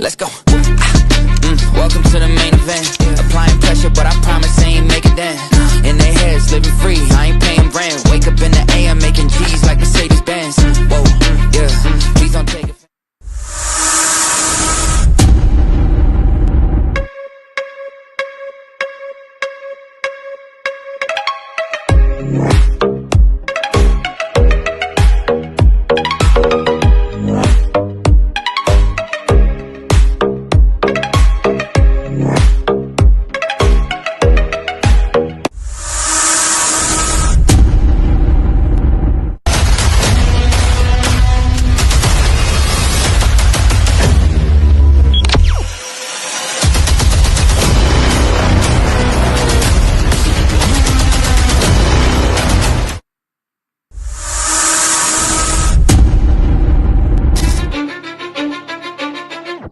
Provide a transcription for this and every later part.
Let's go. Welcome to the main event. Applying pressure, but I promise I ain't make it then. In their heads, living free, I ain't paying rent. Wake up in the AM, making G's like Mercedes-Benz. Whoa, yeah, please don't take it.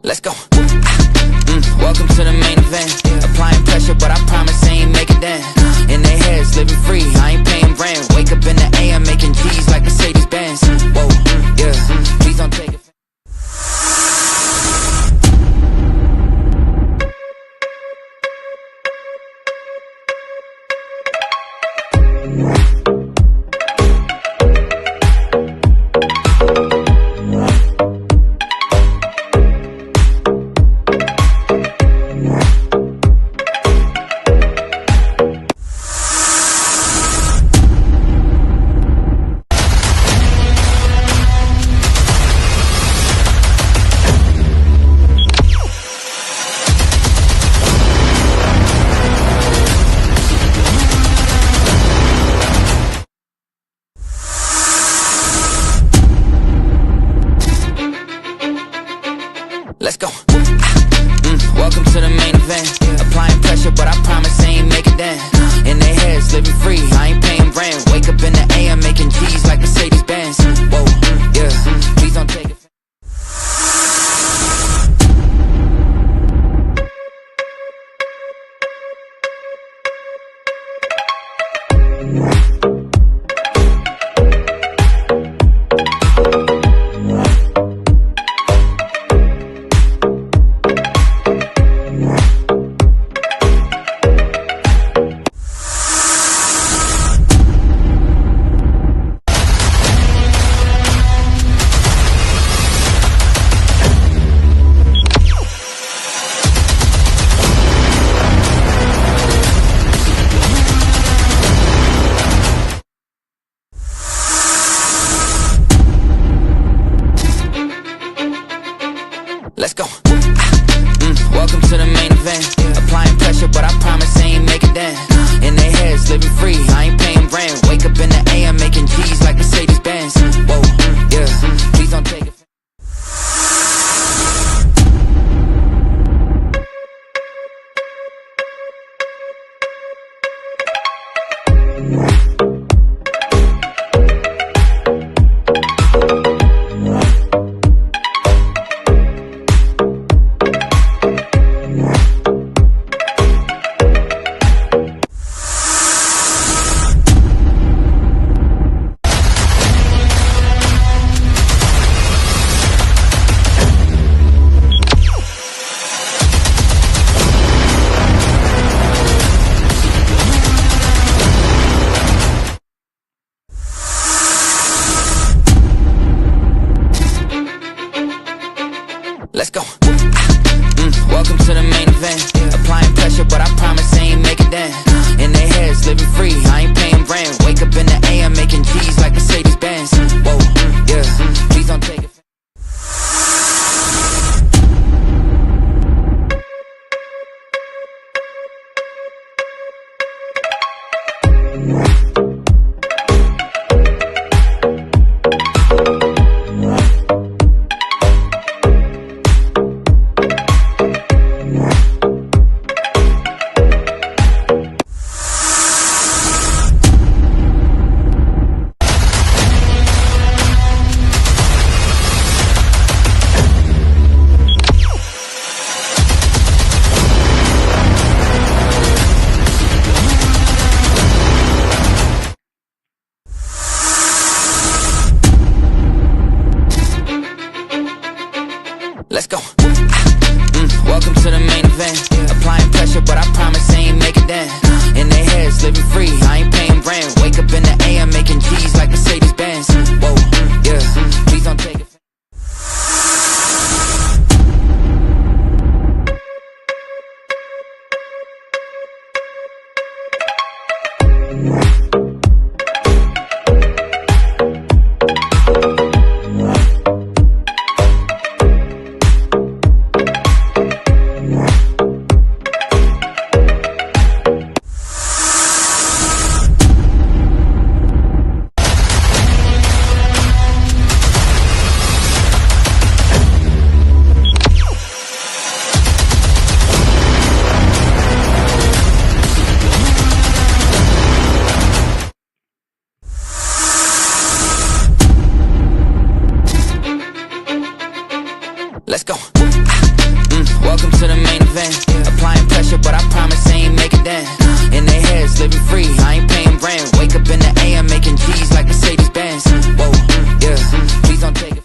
Let's go. Welcome to the main event. Applying pressure, but I promise I ain't make it then. In their heads, living free, I ain't paying rent. Wake up in the AM, making G's like Mercedes-Benz. Whoa, yeah, please don't take it. Let's go. Welcome to the main event. Applying pressure, but I promise I ain't make it then. In their heads, living free, I ain't paying rent. Wake up in the AM, making G's like Mercedes-Benz. Whoa, yeah, please don't take it. Let's go. Welcome to the main event. Applying pressure, but I promise I ain't make it then. In their heads, living free, I ain't paying rent. Wake up in the AM, making G's like Mercedes-Benz. Whoa, yeah, please don't take it. Let's go. Welcome to the main event. Applying pressure, but I promise I ain't make it then. In their heads, living free, I ain't paying rent. Wake up in the AM, making G's like Mercedes-Benz. Whoa, yeah, please don't take it. heads, living free, I ain't paying rent. Wake up in the AM making G's like Mercedes-Benz. Whoa, yeah, please don't take it. Let's go. Welcome to the main event. Applying pressure, but I promise I ain't make it then. In their heads, living free, I ain't paying rent. Wake up in the AM making G's like Mercedes-Benz. Whoa, yeah, please don't take it.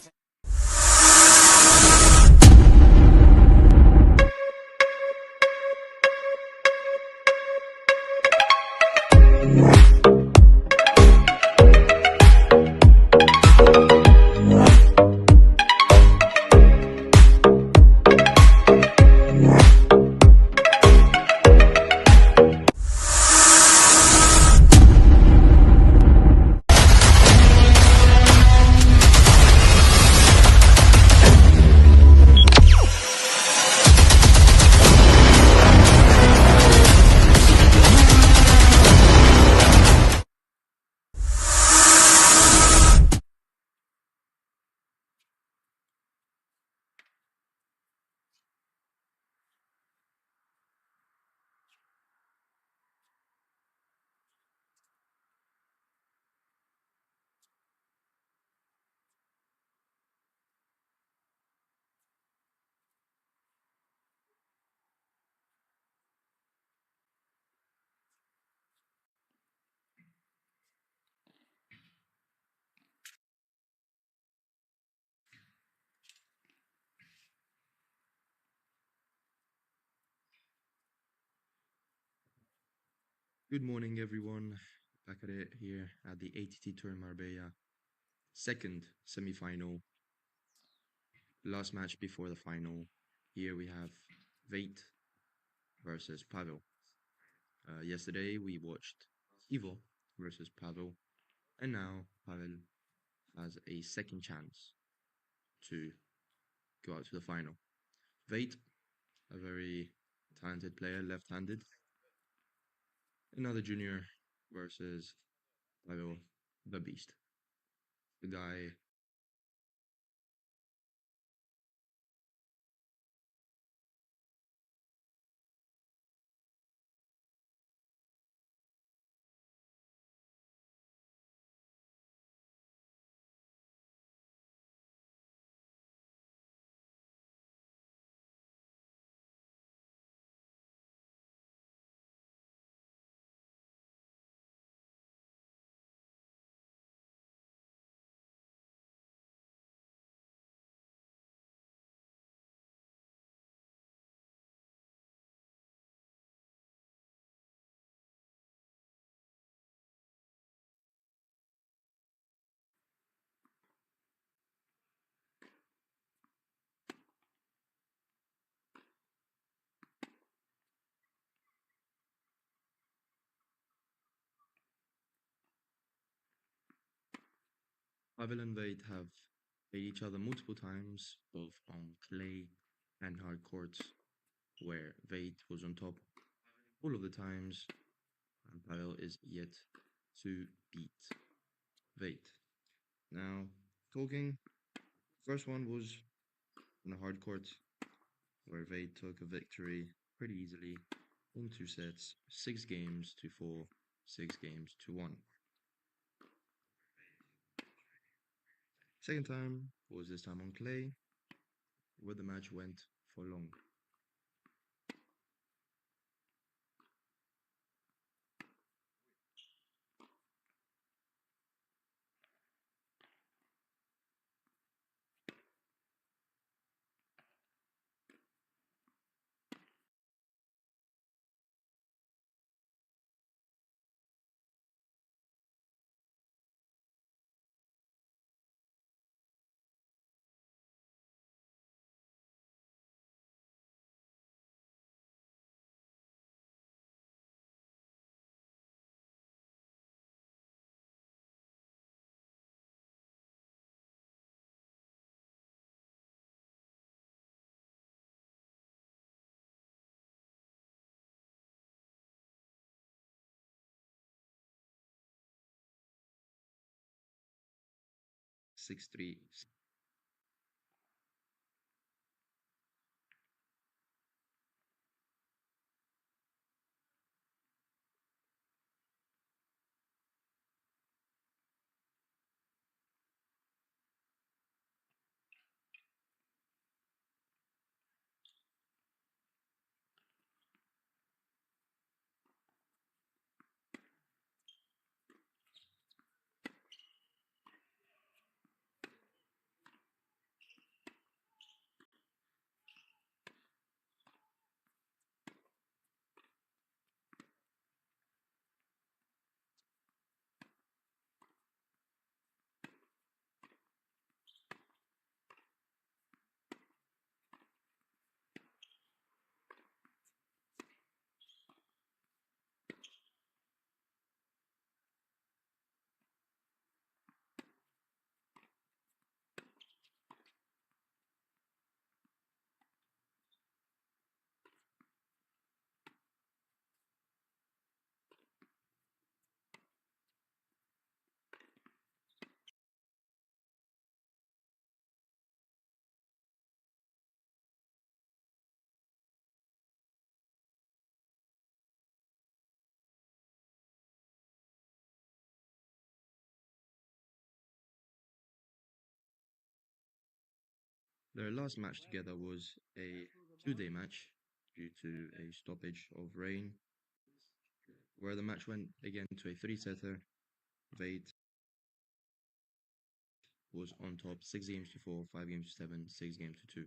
Good morning, everyone. Back at it here at the ATT Tour in Marbella. Second semi-final. Last match before the final. Here we have Vate versus Pavel. Yesterday we watched Ivo versus Pavel. And now Pavel has a second chance to go out to the final. Vate, a very talented player, left-handed. Another junior versus Pavel, the beast. The guy Pavel and Vade have played each other multiple times, both on clay and hard courts, where Vade was on top all of the times, and Pavel is yet to beat Vade. Now, talking, first one was on a hard court, where Vade took a victory pretty easily in 2 sets, 6 games to 4, 6 games to 1. Second time was this time on clay, where the match went for long. 6-3. Their last match together was a 2-day match due to a stoppage of rain, where the match went again to a 3-setter. Vade was on top 6 games to 4, 5 games to 7, 6 games to 2.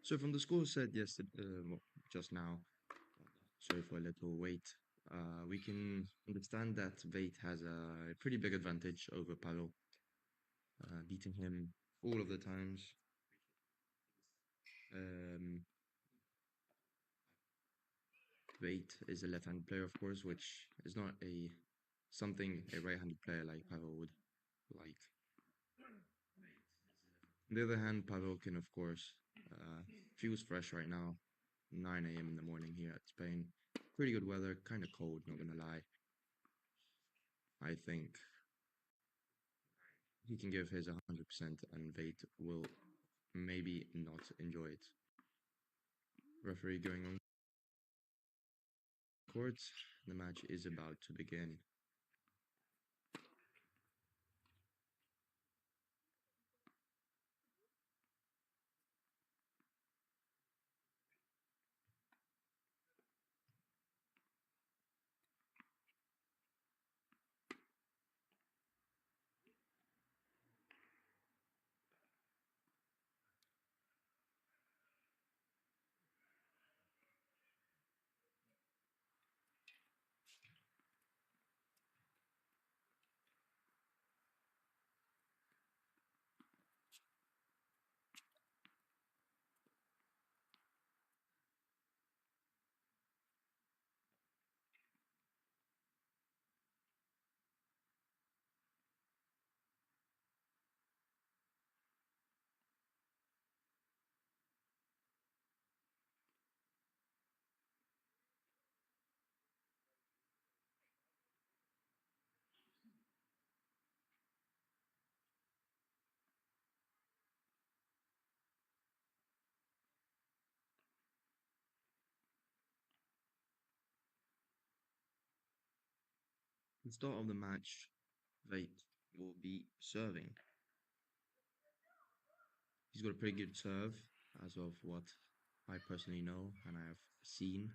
So from the score set yesterday, well, just now, sorry for a little wait. We can understand that Vate has a pretty big advantage over Pavel, beating him all of the times. Um, Vate is a left-handed player, of course, which is not a something a right-handed player like Pavel would like. On the other hand, Pavel can, of course, feels fresh right now, 9 a.m. in the morning here at Spain. Pretty good weather, kind of cold, not gonna lie. I think he can give his 100% and Vate will maybe not enjoy it. Referee going on court. The match is about to begin. The start of the match, Vate will be serving. He's got a pretty good serve, as of what I personally know and I have seen.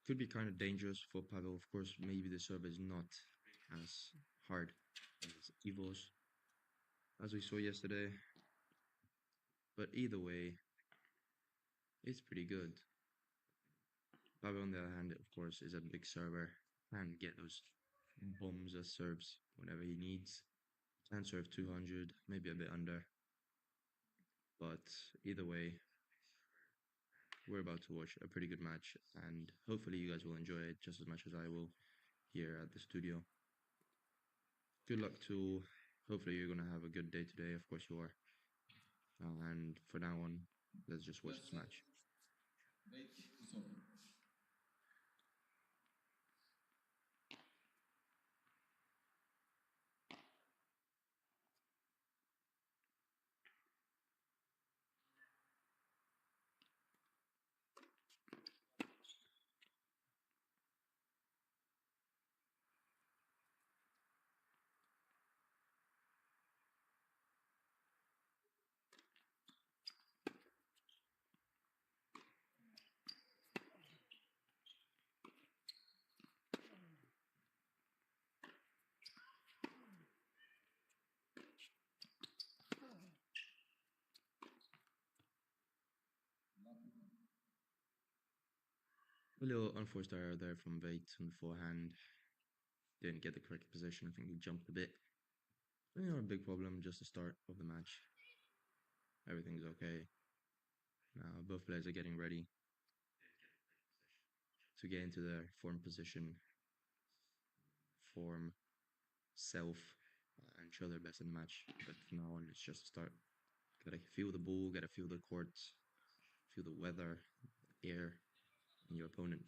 Could be kind of dangerous for Pavel. Of course, maybe the serve is not as hard as Ivo's, as we saw yesterday. But either way, it's pretty good. Pavel, on the other hand, of course, is a big server and get those bombs as serves whenever he needs. Can serve 200, maybe a bit under. But either way, we're about to watch a pretty good match, and hopefully you guys will enjoy it just as much as I will here at the studio. Good luck to, hopefully you're gonna have a good day today, of course you are. And for now on, let's just watch this match. A little unforced error there from Vate on the forehand. Didn't get the correct position. I think he jumped a bit. Not a big problem, just the start of the match. Everything's okay. Now both players are getting ready to get into their form position, form self, and show their best in the match. But from now on, it's just a start. Gotta feel the ball, gotta feel the court, feel the weather, the air, and your opponent.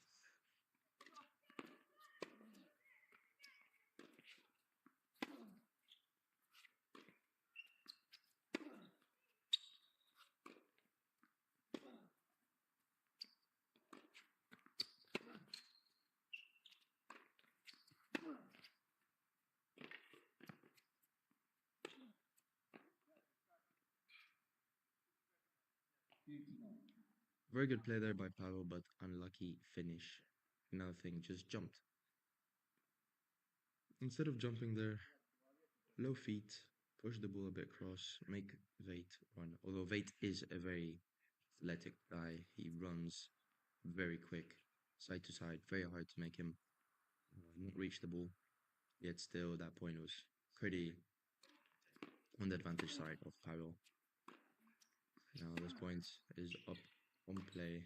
Very good play there by Pavel, but unlucky finish. Another thing, just jumped. Instead of jumping there, low feet, push the ball a bit across, make Vate run. Although Vate is a very athletic guy, he runs very quick, side to side, very hard to make him not reach the ball. Yet still, that point was pretty on the advantage side of Pavel. Now this point is up on play.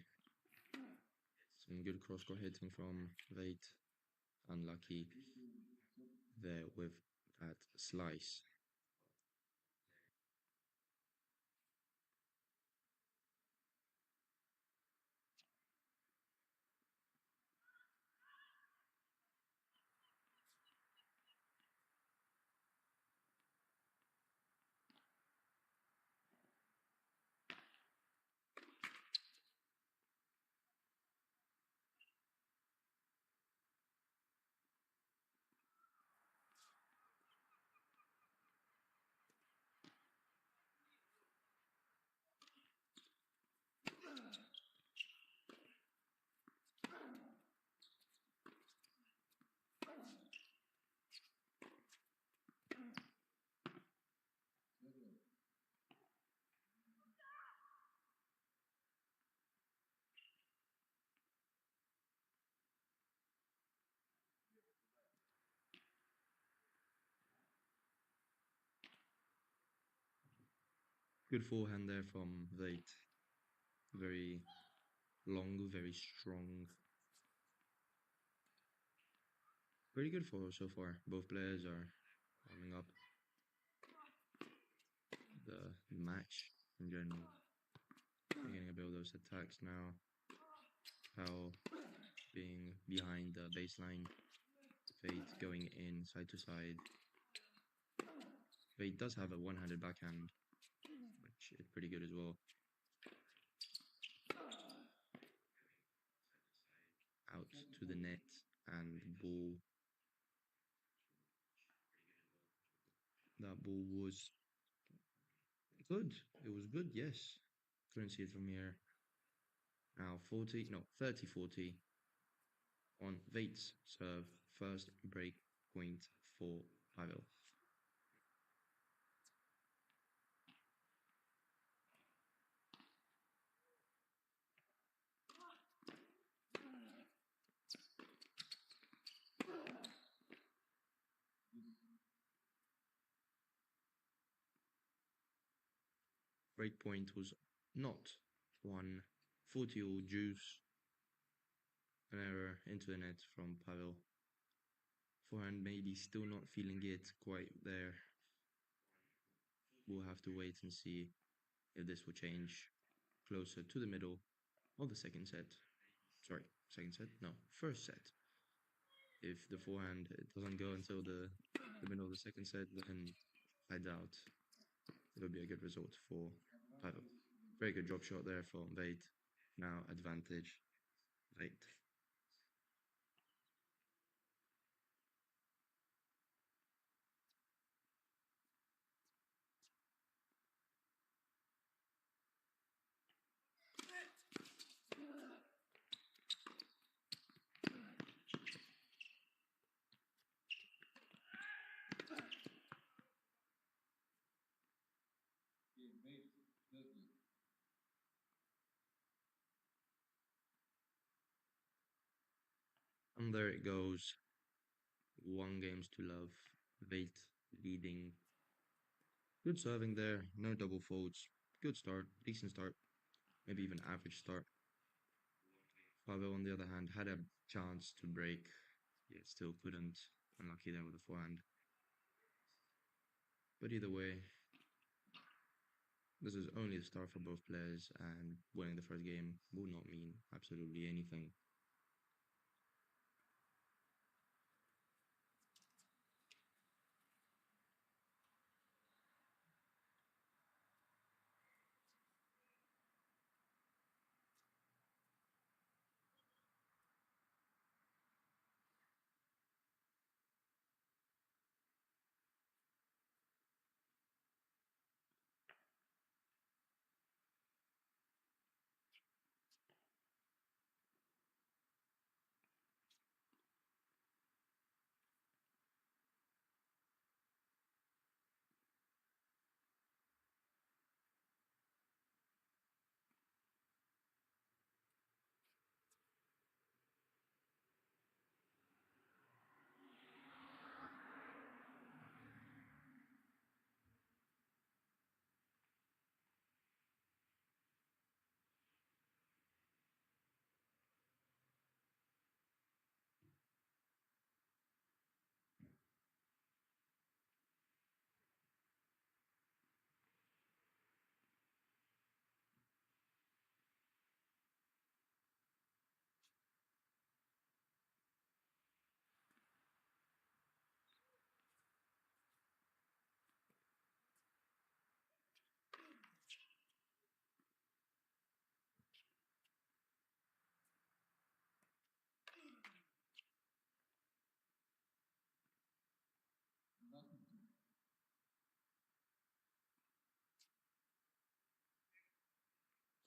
Some good cross-court hitting from Vate. Unlucky there with that slice. Good forehand there from Vate. Very long, very strong. Pretty good for so far. Both players are warming up the match in general. Beginning to build those attacks now. Powell being behind the baseline. Vate going in side to side. Vate does have a one-handed backhand, which is pretty good as well. Out to the net and ball. That ball was good. It was good, yes. Couldn't see it from here. Now 30-40 on Vate's serve. First break point for Pavel. Break point was not one. 40-all juice. An error into the net from Pavel. Forehand maybe still not feeling it quite there. We'll have to wait and see if this will change closer to the middle of the second set. Sorry, second set? No, first set. If the forehand doesn't go until the middle of the second set, then I doubt it'll be a good result for Pavel. Very good drop shot there from Vate. Now advantage Vate. And there it goes. 1 games to love. Vate leading. Good serving there. No double faults. Good start. Decent start. Maybe even average start. Pavel, on the other hand, had a chance to break, yet still couldn't. Unlucky there with the forehand. But either way, this is only the start for both players, and winning the first game will not mean absolutely anything.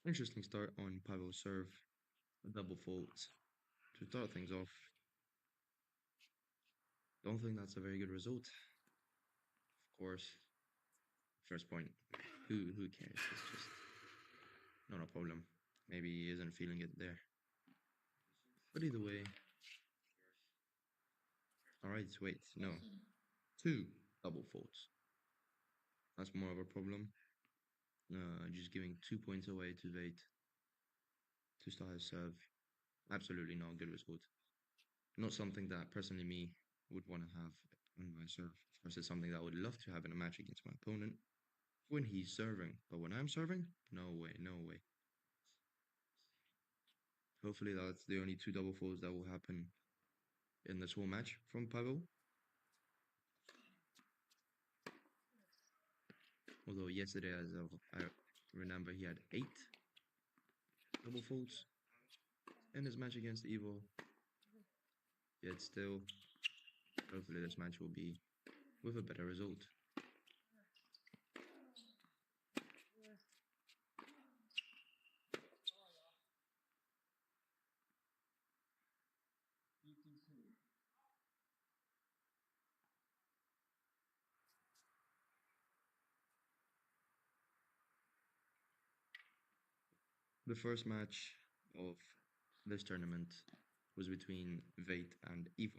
Interesting start on Pavel's serve, a double fault to start things off. Don't think that's a very good result. Of course, first point. Who cares? It's just not a problem. Maybe he isn't feeling it there. But either way, alright, wait, no. Two double faults. That's more of a problem. Just giving 2 points away to Vate to start his serve. Absolutely not a good result. Not something that personally me would want to have on my serve. Of course, it's something that I would love to have in a match against my opponent when he's serving. But when I'm serving, no way, no way. Hopefully that's the only two double faults that will happen in this whole match from Pavel. Although yesterday, as I remember, he had 8 double faults in his match against Evo. Yet still, hopefully this match will be with a better result. The first match of this tournament was between Vate and Evo,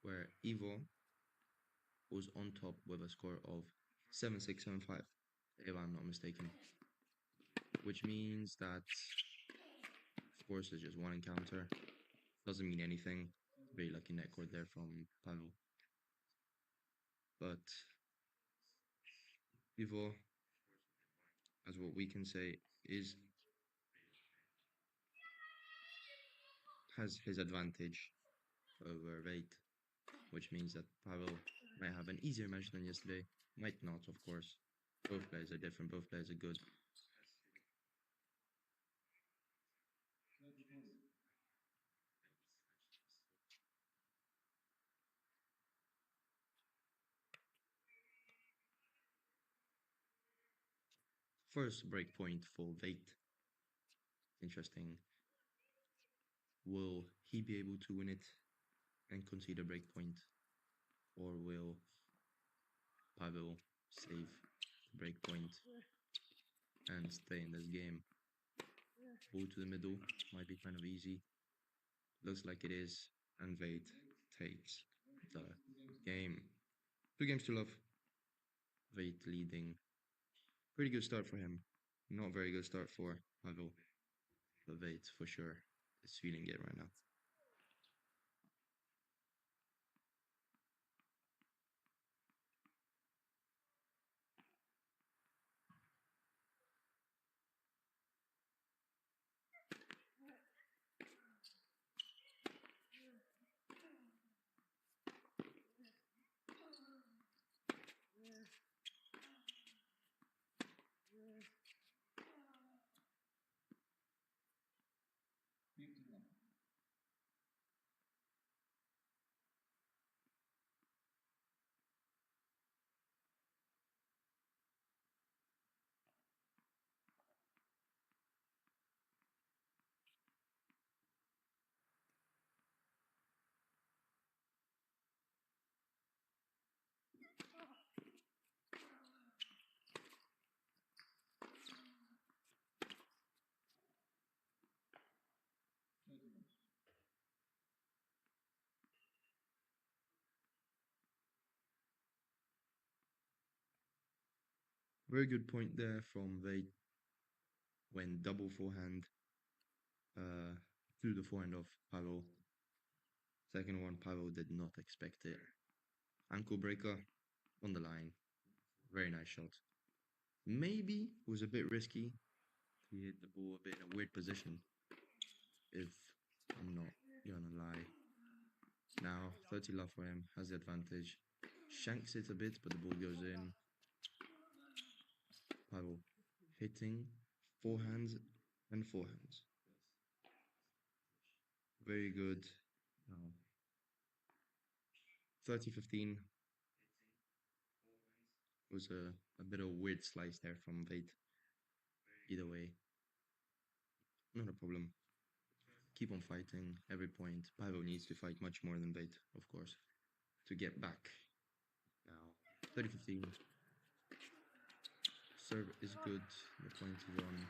where Evo was on top with a score of 7-6-7-5, if I'm not mistaken. Which means that, of course, there's just one encounter. Doesn't mean anything. Very lucky netcord there from Pavel. But Evo, as what we can say, has his advantage over Vate, which means that Pavel might have an easier match than yesterday. Might not, of course. Both players are different, both players are good. First breakpoint for Vate. Interesting. Will he be able to win it and concede a breakpoint? Or will Pavel save the breakpoint and stay in this game? Ball to the middle might be kind of easy. Looks like it is, and Vate takes the game. 2 games to love. Vate leading. Pretty good start for him. Not very good start for Pavel. But Vate for sure is feeling it right now. Very good point there from Vate when double forehand through the forehand of Pavel. Second one, Pavel did not expect it. Ankle breaker on the line. Very nice shot. Maybe was a bit risky. He hit the ball a bit in a weird position, if I'm not gonna lie. Now, 30 love for him, has the advantage. Shanks it a bit, but the ball goes in. Pavel hitting forehands and forehands. Very good. 30-15 was a bit of a weird slice there from Vate. Either way, Not a problem. Keep on fighting every point. Pavel needs to fight much more than Veit, of course, to get back. Now, 30-15. Serve is good. The point is on.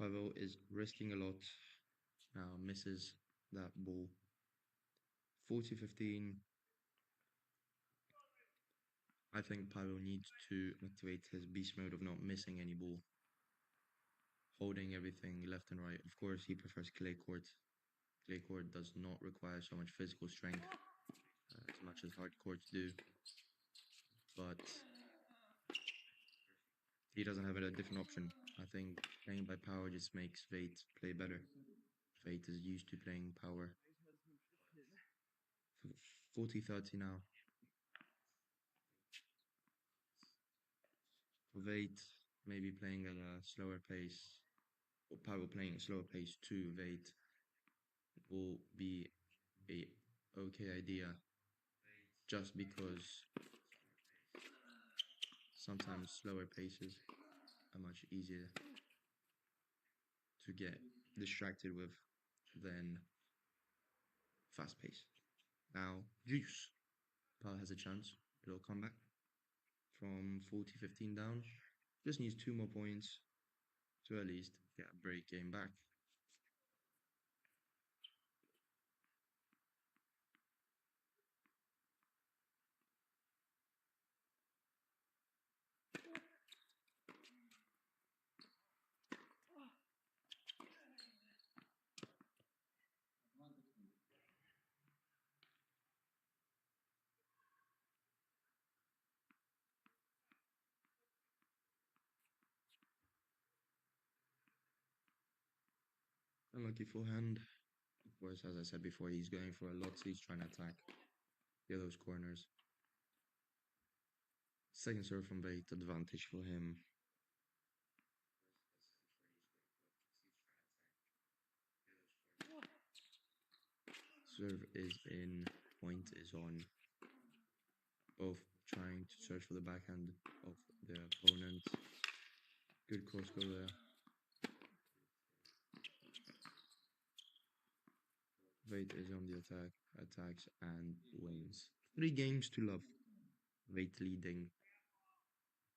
Pavel is risking a lot. Now misses that ball. 40-15. I think Pavel needs to activate his beast mode of not missing any ball. Holding everything left and right. Of course, he prefers clay court. Clay court does not require so much physical strength as much as hard courts do. But he doesn't have a different option. I think playing by power just makes Veit play better. Veit is used to playing power. 40-30 now. Veit maybe playing at a slower pace, or Pavel playing at a slower pace to Veit will be a okay idea, just because sometimes slower paces are much easier to get distracted with than fast pace. Now, Juice. Pavel has a chance. It'll come back from 40-15 down. Just needs 2 more points to at least get a break game back. Unlucky forehand. Of course, as I said before, he's going for a lot, so he's trying to attack. Get those corners. Second serve from Veit, advantage for him. Serve is in, point is on. Both trying to search for the backhand of their opponent. Good cross go there. Veit is on the attack, attacks and wins. 3 games to love. Veit leading.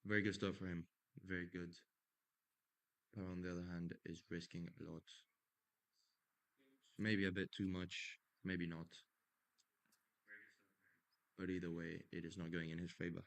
Very good stuff for him. Very good. But on the other hand, is risking a lot. Maybe a bit too much, maybe not. But either way, it is not going in his favor.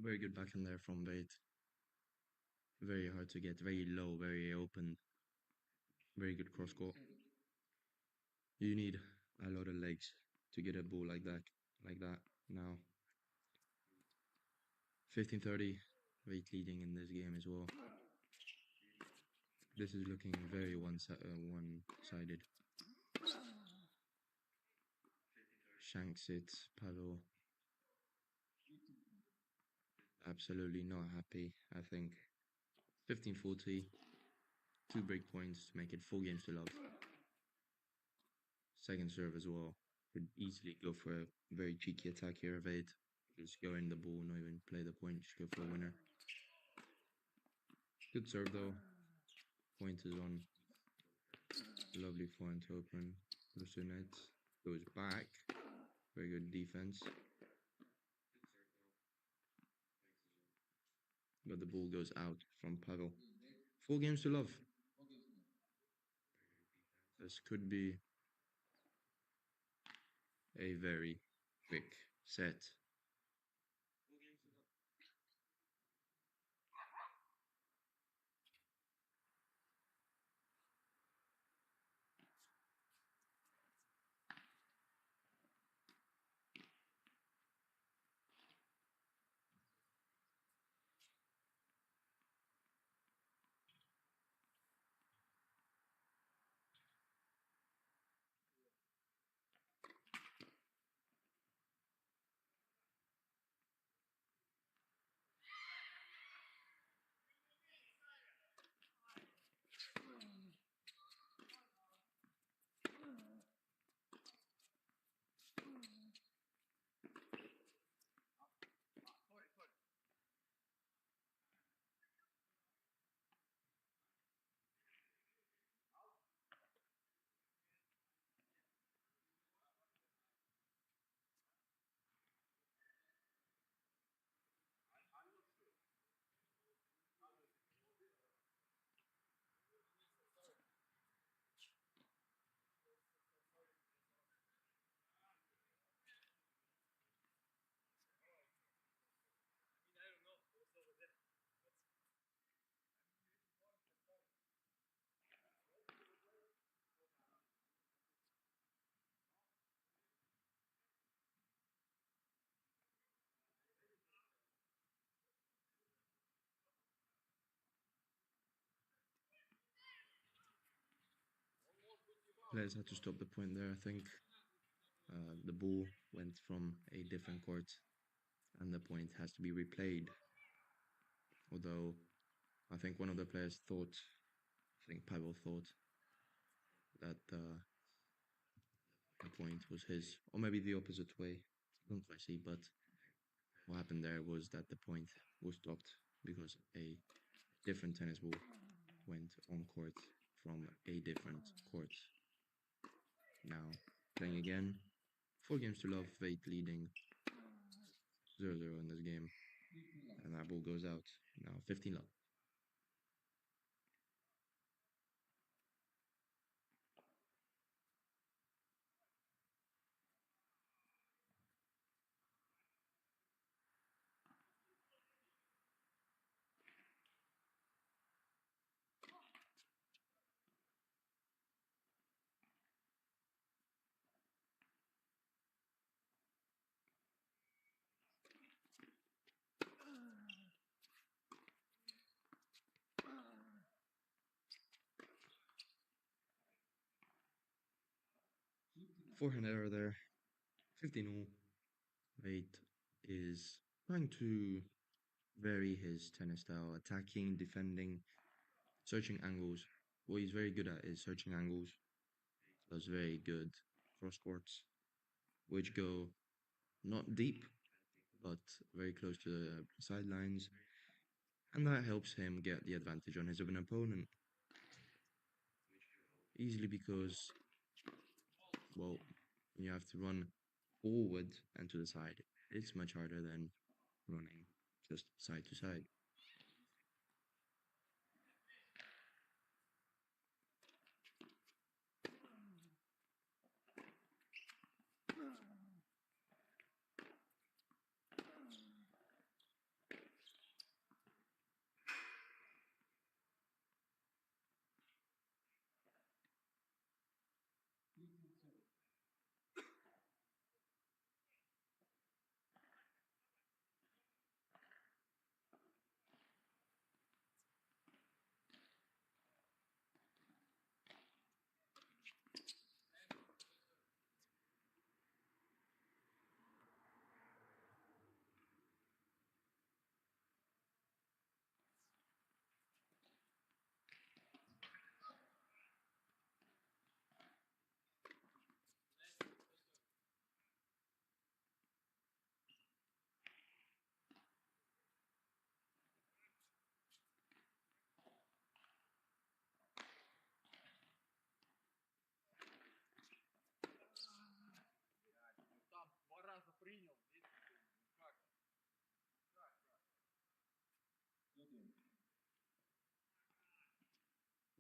Very good backhand there from Veit. Very hard to get, very low, very open. Very good cross court. You need a lot of legs to get a ball like that now. 15-30, Veit leading in this game as well. This is looking very one-sided. Shanks it, Pavel. Absolutely not happy, I think. 15-40, 2 break points to make it 4 games to love. Second serve as well. Could easily go for a very cheeky attack here of 8. Just go in the ball, not even play the point, just go for a winner. Good serve though. Point is on. Lovely forehand to open. Goes to net. Goes back. Very good defense. But the ball goes out from Pavel. 4 games to love. This could be a very quick set. Players had to stop the point there, I think. The ball went from a different court and the point has to be replayed. Although I think one of the players thought, I think Pavel thought that the point was his, or maybe the opposite way. I don't quite see, but what happened there was that the point was stopped because a different tennis ball went on court from a different court. Now, playing again, 4 games to love, Veit leading 0-0 in this game. And that ball goes out. Now 15 love. Forehand error there. 15-0. Veit is trying to vary his tennis style, attacking, defending, searching angles. What he's very good at is searching angles. Does very good cross courts, which go not deep, but very close to the sidelines. And that helps him get the advantage on his open opponent. Easily because, well, you have to run forward and to the side. It's much harder than running just side to side.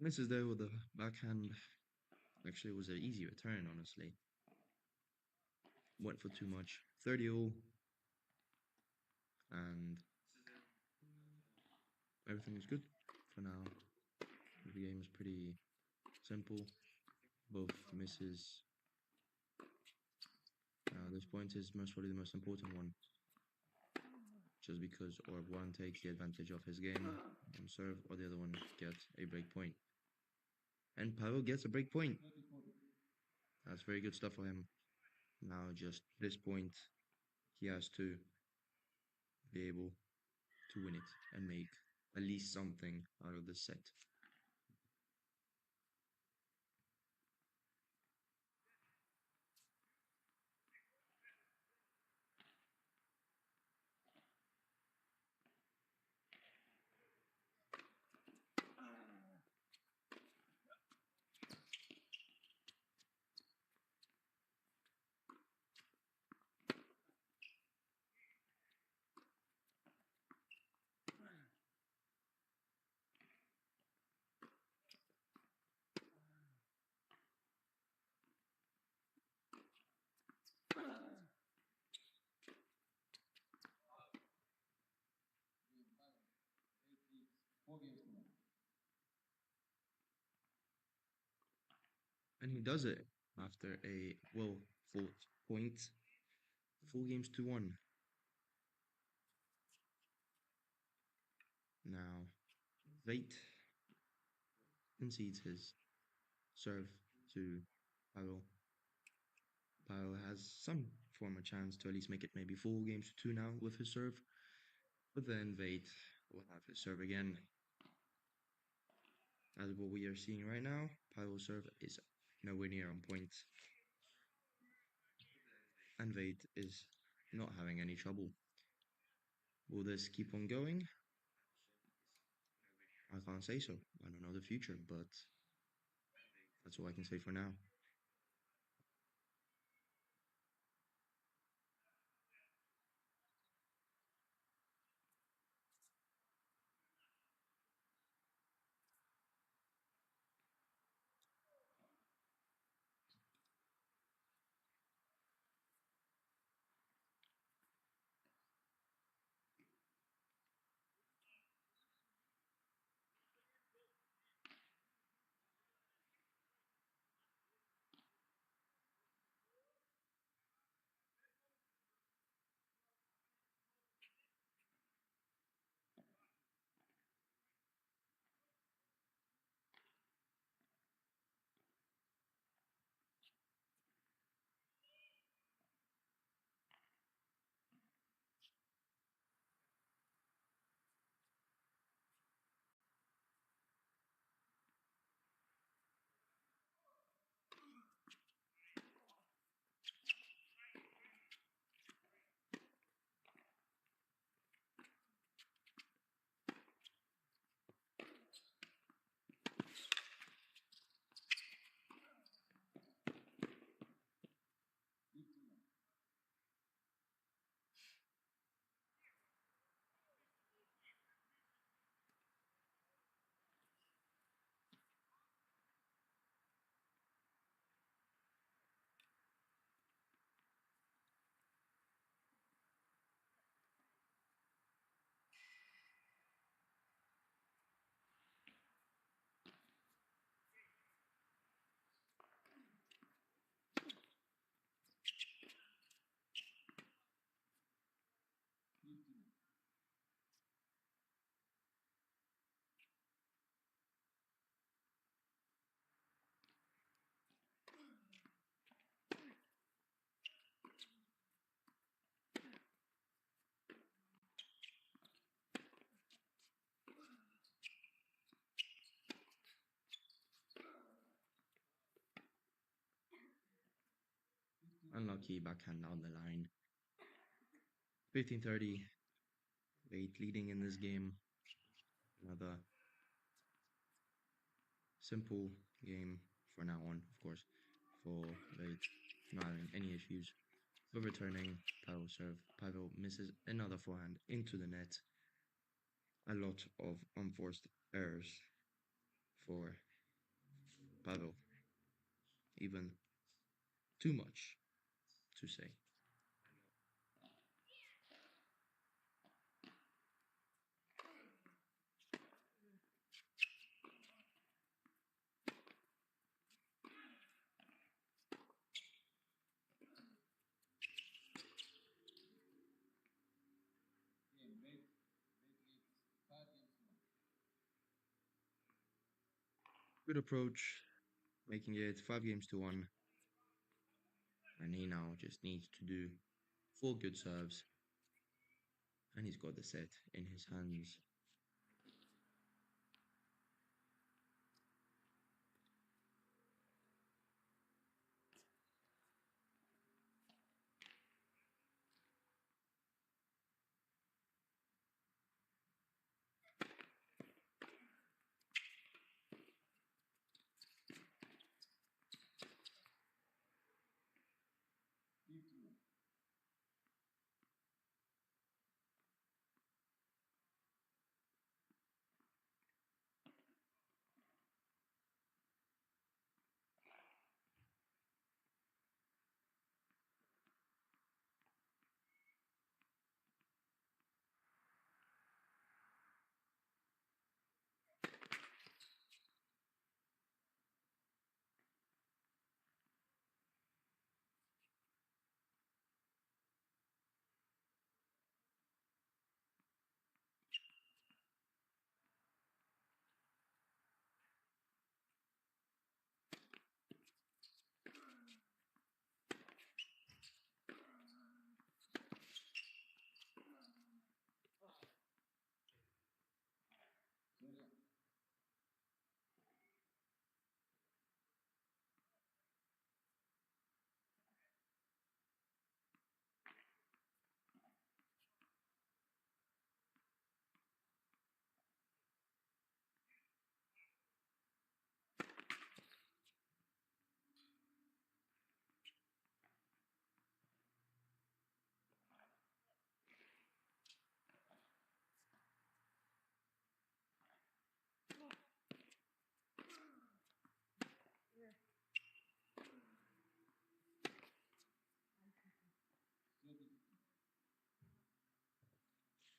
Misses there with the backhand. Actually, it was an easy return, honestly. Went for too much. 30-0, and everything is good for now. The game is pretty simple. Both misses. This point is most probably the most important one, just because or one takes the advantage of his game on serve, or the other one gets a break point. And Pavel gets a break point. That's very good stuff for him. Now, just this point, he has to be able to win it and make at least something out of this set. And he does it after a well fought point. 4 games to 1. Now, Veit concedes his serve to Pavel. Pavel has some form of chance to at least make it maybe 4 games to 2 now with his serve. But then Veit will have his serve again. As what we are seeing right now, Pavel's serve is nowhere near on point. And Veit is not having any trouble. Will this keep on going? I can't say so. I don't know the future, but that's all I can say for now. Unlucky backhand down the line. 15-30. Veit leading in this game. Another simple game for now on, of course, for Veit not having any issues. But returning, Pavel serve. Pavel misses another forehand into the net. A lot of unforced errors for Pavel. Even too much to say. Good approach, making it 5 games to 1. And he now just needs to do 4 good serves. And he's got the set in his hands.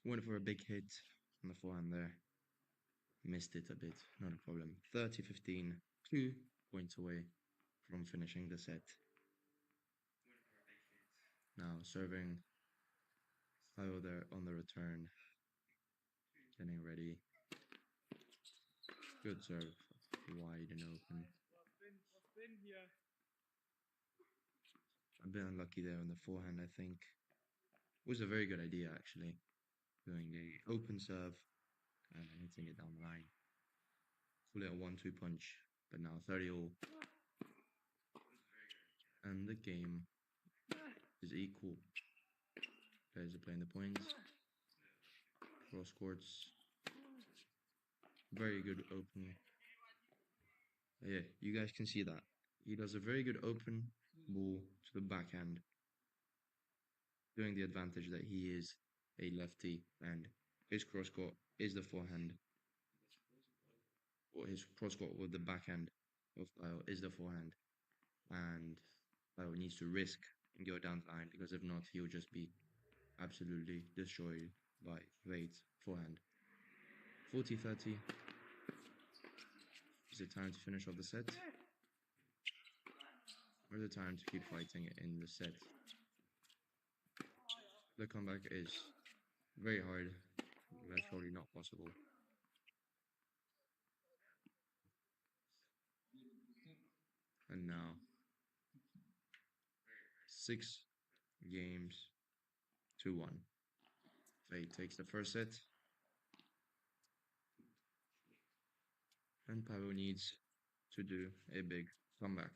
Went for a big hit on the forehand there. Missed it a bit, not a problem. 30-15, 2 points away from finishing the set. Now serving Pavel there on the return. Getting ready. Good serve, wide and open. A bit unlucky there on the forehand, I think. It was a very good idea, actually. Doing a open serve and hitting it down the line. Call it a 1-2 punch, but now 30-all. And the game is equal. Players are playing the points. Cross courts. Very good open. Yeah, you guys can see that. He does a very good open ball to the backhand. Doing the advantage that he is a lefty and his cross court is the forehand. Or his cross court with the backhand of Kyle is the forehand. And Kyle needs to risk and go down the line because if not, he'll just be absolutely destroyed by Vade's forehand. 40-30. Is it time to finish off the set? Or is it time to keep fighting it in the set? The comeback is very hard. That's probably not possible. And now, 6 games to 1. Fade takes the first set. And Pavel needs to do a big comeback.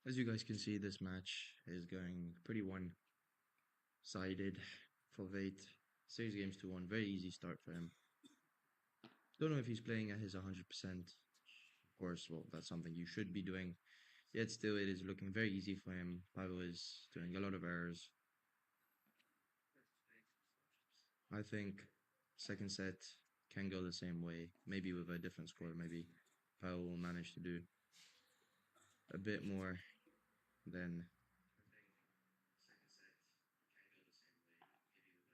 As you guys can see, this match is going pretty one-sided for Vate. 6 games to 1, very easy start for him. Don't know if he's playing at his 100%. Of course, well, that's something you should be doing. Yet still, it is looking very easy for him. Pavel is doing a lot of errors. I think second set can go the same way, maybe with a different score. Maybe Pavel will manage to do a bit more than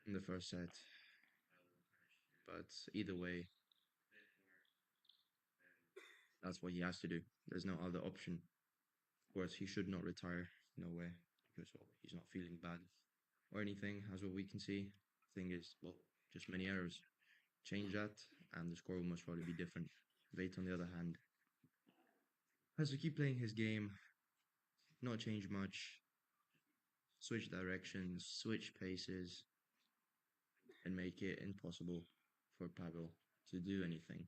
in the first set. But either way, that's what he has to do. There's no other option. Of course, he should not retire. No way. Because well, he's not feeling bad or anything, as what we can see. Thing is, well, just many errors. Change that, and the score will most probably be different. Vate, on the other hand, has to keep playing his game, not change much, switch directions, switch paces, and make it impossible for Pavel to do anything.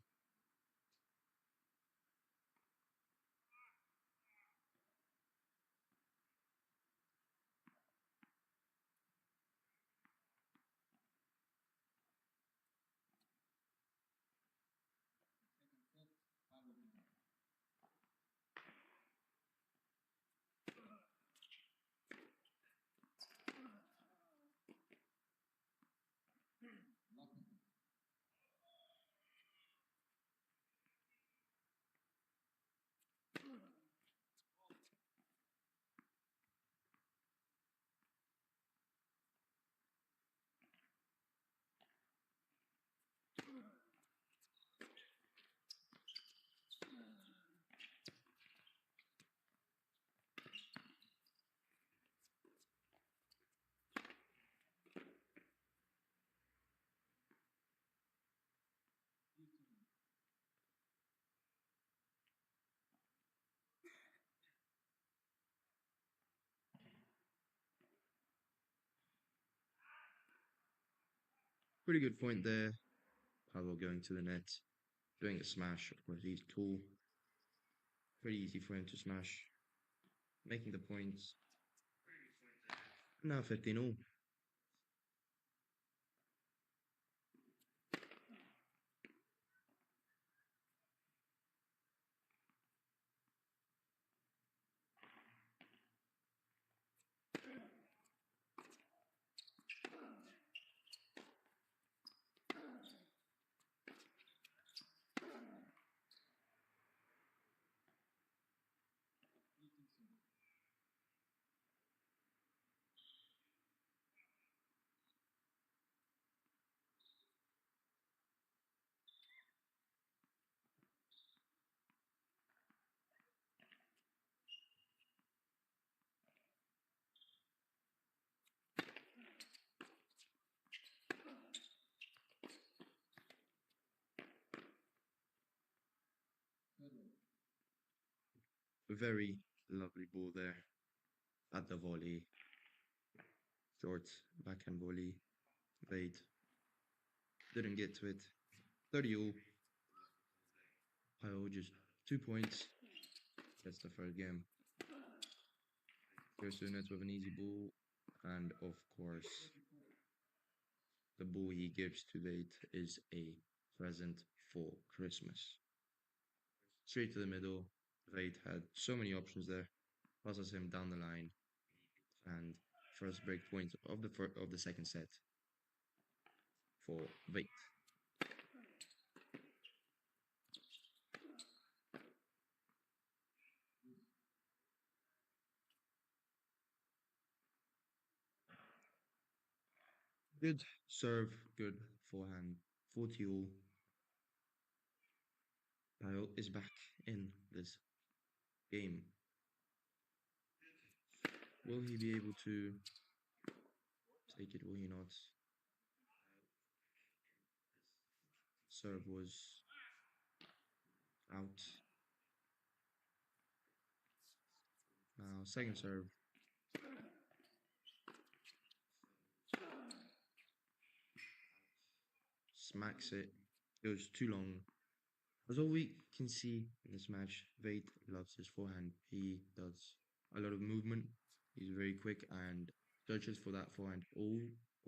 Pretty good point there. Pavel going to the net, doing a smash. Of course, he's tall. Pretty easy for him to smash. Making the points. Now 15 all. Very lovely ball there at the volley. Short backhand volley. Vate didn't get to it. 30 all. Pavel just 2 points. That's the third game. Goes to the net with an easy ball. And of course, the ball he gives to Vate is a present for Christmas. Straight to the middle. Vate had so many options there. Passes him down the line. And first break point of the second set for Vate. Good serve, good forehand. 40 all. Pavel is back in this game. Will he be able to take it? Will he not? Serve was out. Now, second serve. Smacks it. Goes too long. As all we can see in this match, Vate loves his forehand. He does. a lot of movement. He's very quick and searches for that forehand all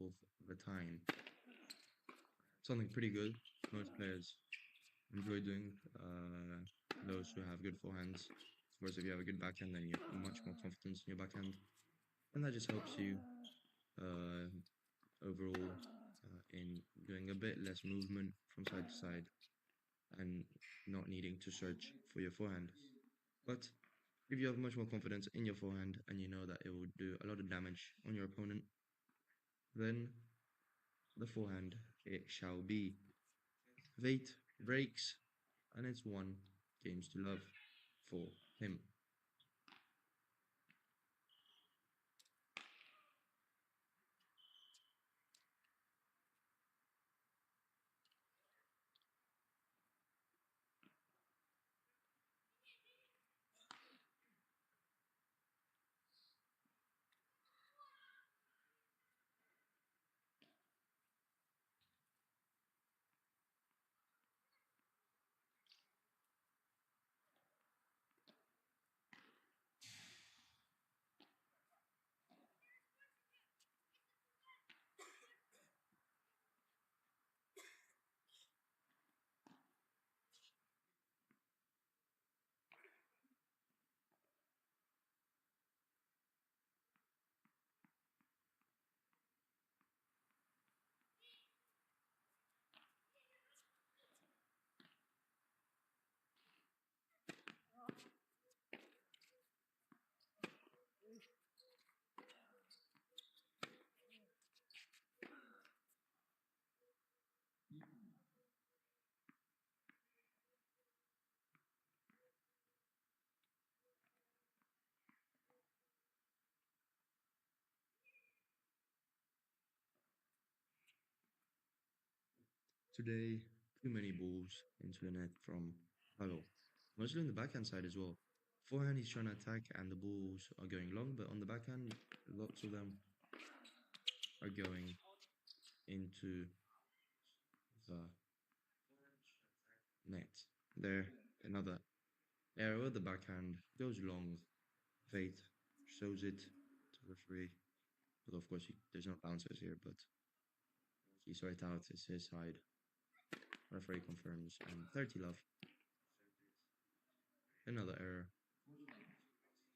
of the time. Something pretty good. Most players enjoy doing. Those who have good forehands. Of course, if you have a good backhand, then you have much more confidence in your backhand, and that just helps you uh, overall in doing a bit less movement from side to side and not needing to search for your forehand. But if you have much more confidence in your forehand and you know that it will do a lot of damage on your opponent, then the forehand it shall be. Veit breaks, and it's 1 games to love for him. Today, too many balls into the net from Pavel. Mostly on the backhand side as well. Forehand, he's trying to attack, and the balls are going long, but on the backhand, lots of them are going into the net. There, another arrow. The backhand goes long. Fate shows it to the referee. But of course, there's no bouncers here, but he saw it out. It's his side. Referee confirms, and 30 love. Another error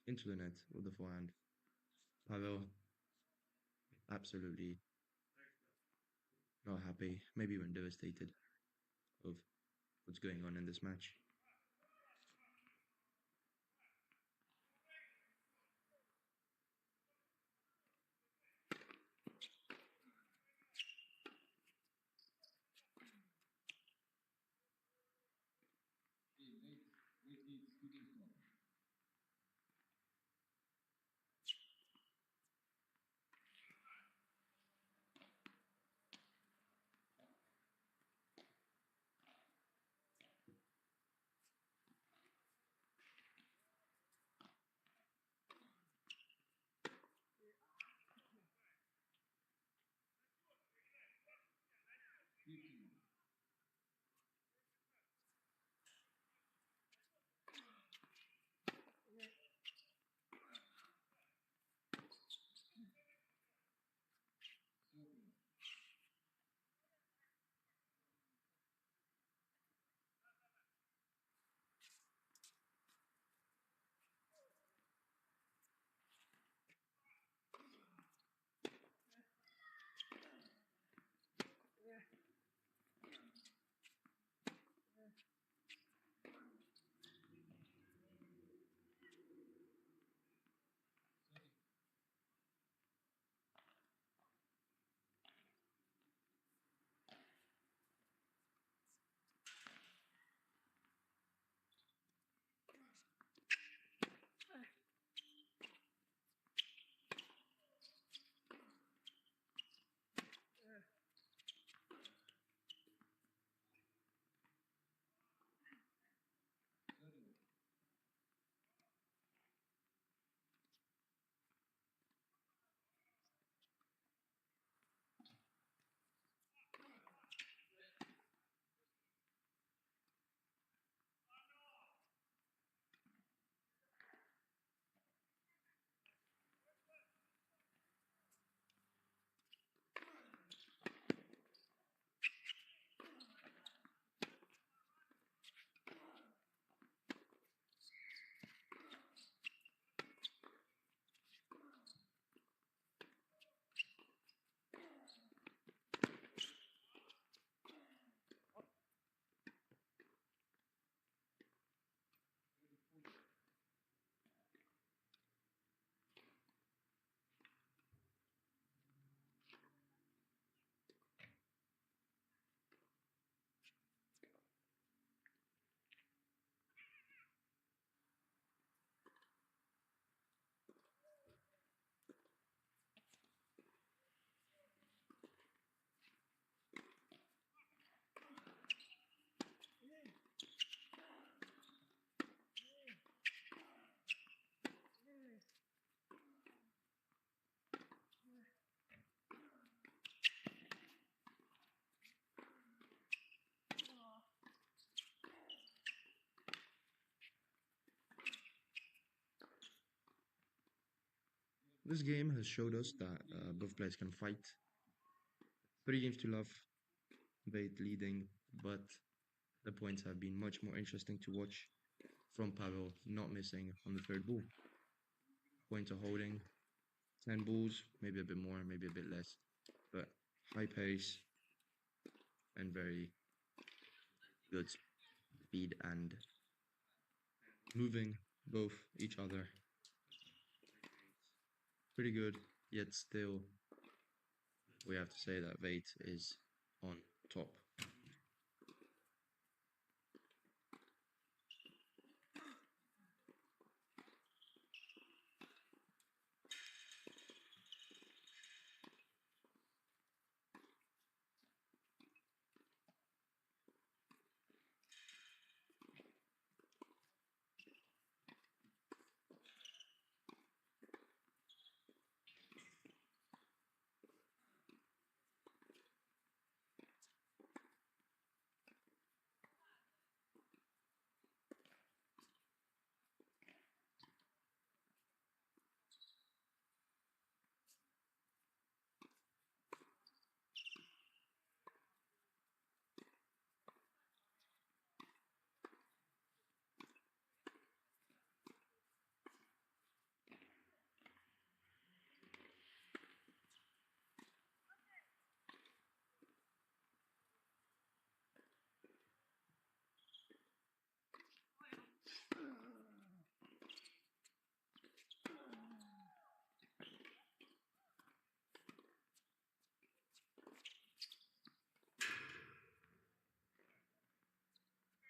into the net with the forehand. Pavel absolutely not happy, maybe even devastated of what's going on in this match. This game has showed us that both players can fight. 3 games to love, Vate leading, but the points have been much more interesting to watch from Pavel, not missing on the third ball. Points are holding, 10 balls, maybe a bit more, maybe a bit less, but high pace and very good speed and moving both each other. Pretty good, yet still we have to say that Vate is on top.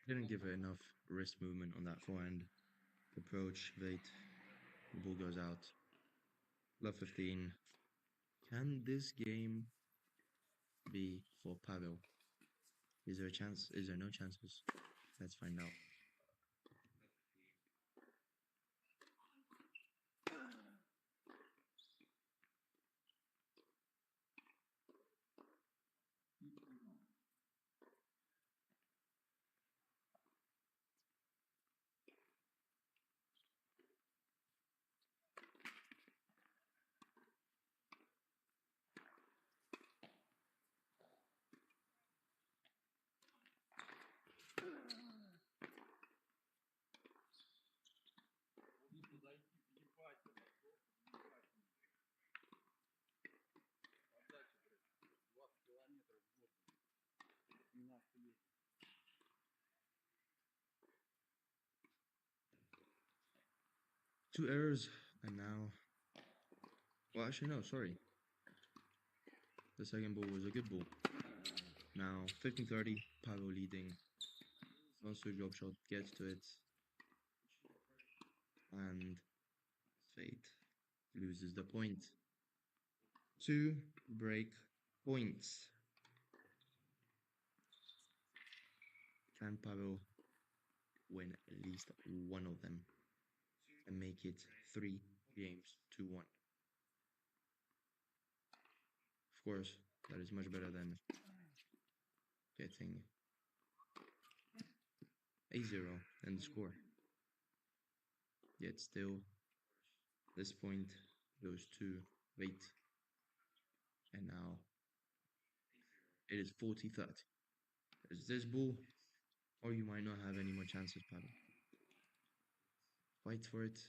Didn't give it enough wrist movement on that forehand approach. Vate, the ball goes out. Love 15. Can this game be for Pavel? Is there a chance? Is there no chances? Let's find out. Two errors, and now. Well, actually, no, sorry. The second ball was a good ball. Now, 15-30, Pavel leading. Runs to a drop shot, gets to it, and Fate loses the point. 2 break points. Can Pavel win at least one of them and make it 3 games to 1? Of course, that is much better than getting a 0 in the score. Yet still, this point goes to Vate. And now it is 40-30. There's this ball, or you might not have any more chances, Pavel. Fight for it.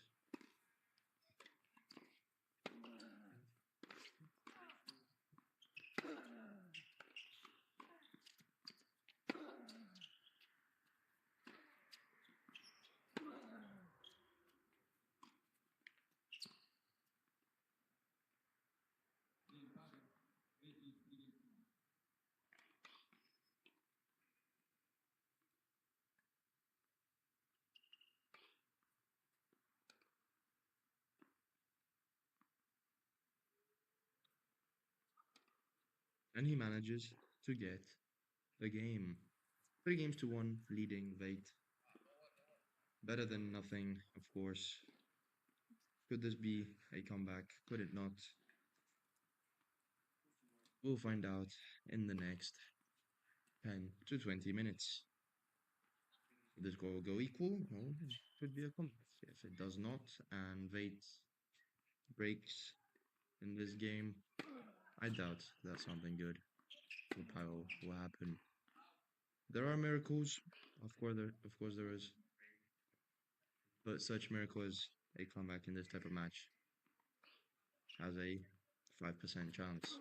And he manages to get the game. 3 games to 1, leading Vate. Better than nothing, of course. Could this be a comeback? Could it not? We'll find out in the next 10 to 20 minutes. If this goal will go equal, well, it could be a comeback. If it does not, and Vate breaks in this game. I doubt that something good will happen. There are miracles, of course there is, but such miracle as a comeback in this type of match has a 5% chance.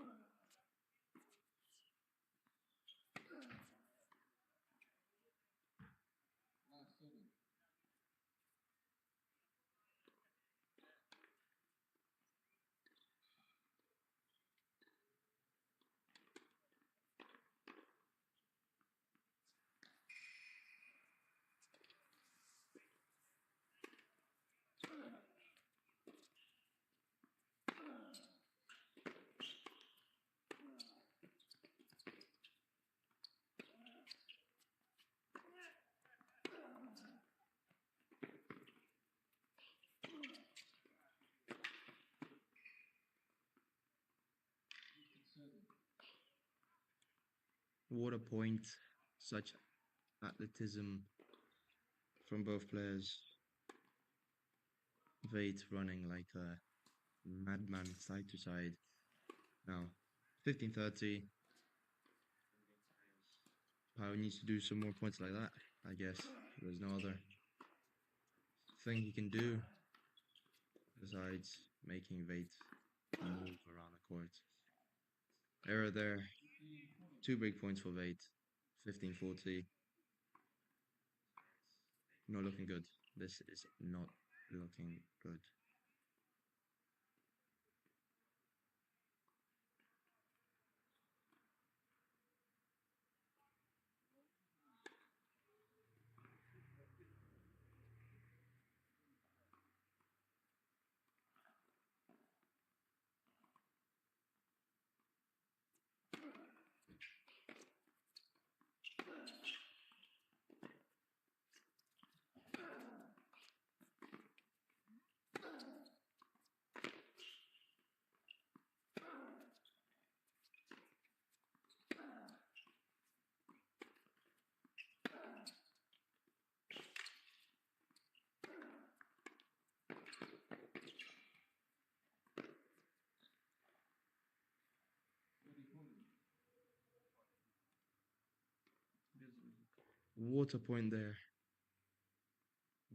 What a point, such athleticism from both players. Vate running like a madman side to side. Now, 15:30. Power needs to do some more points like that, I guess. There's no other thing he can do besides making Vate move around the court. Error there. 2 break points for Vate. 15:40. Not looking good. This is not looking good. What a point there.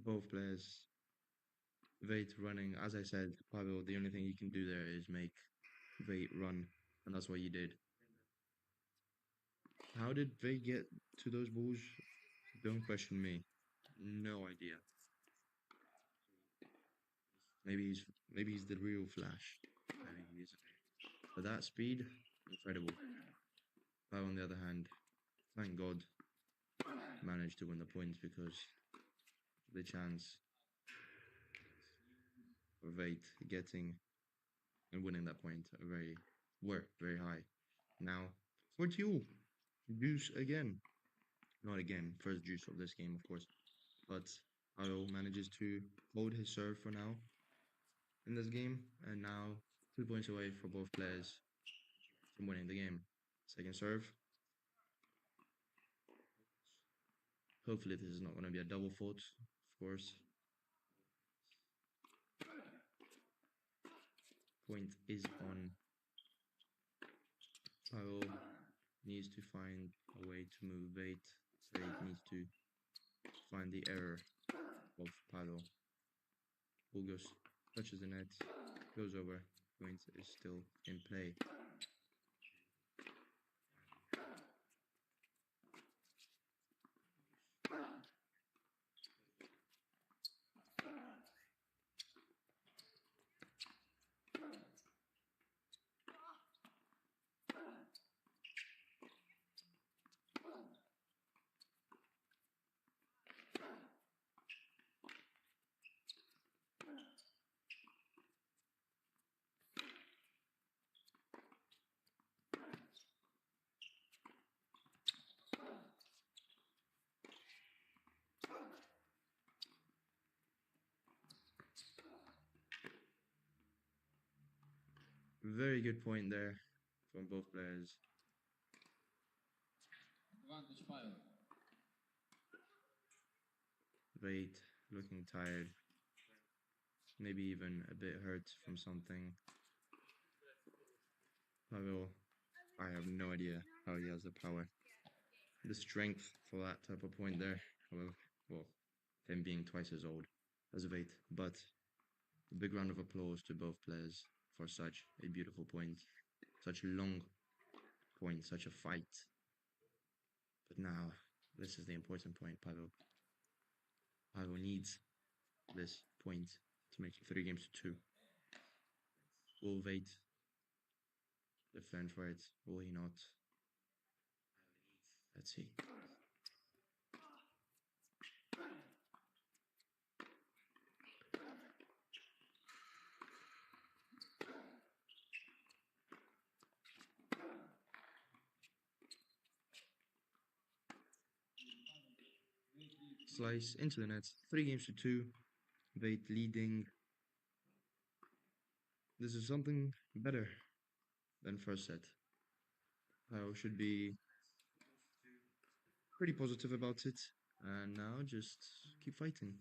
Both players. Vate running. As I said, Pavel, the only thing you can do there is make Vate run. And that's what you did. How did Vate get to those balls? Don't question me. No idea. Maybe he's the real Flash. Maybe he isn't. But that speed, incredible. But on the other hand, thank God managed to win the points because the chance of Vate getting and winning that point were very high. Now, for you, juice again. Not again, first juice of this game, of course. But Aro manages to hold his serve for now in this game, and now 2 points away for both players from winning the game. Second serve. Hopefully this is not going to be a double fault, of course. Point is on. Aro needs to find a way to move Vate. Vate needs to find the error of Palo. Ball touches the net, goes over. Point is still in play. Very good point there from both players. Vate looking tired, maybe even a bit hurt from something. Pavel, I have no idea how he has the power, the strength for that type of point there. Well, him being twice as old as Vate. But a big round of applause to both players for such a beautiful point, such a long point, such a fight. But now, this is the important point, Pavel. Pavel needs this point to make it 3 games to 2. Will Vate defend for it? Will he not? Let's see. Slice into the net. 3 games to 2. Vate leading. This is something better than first set. I should be pretty positive about it. And now just keep fighting.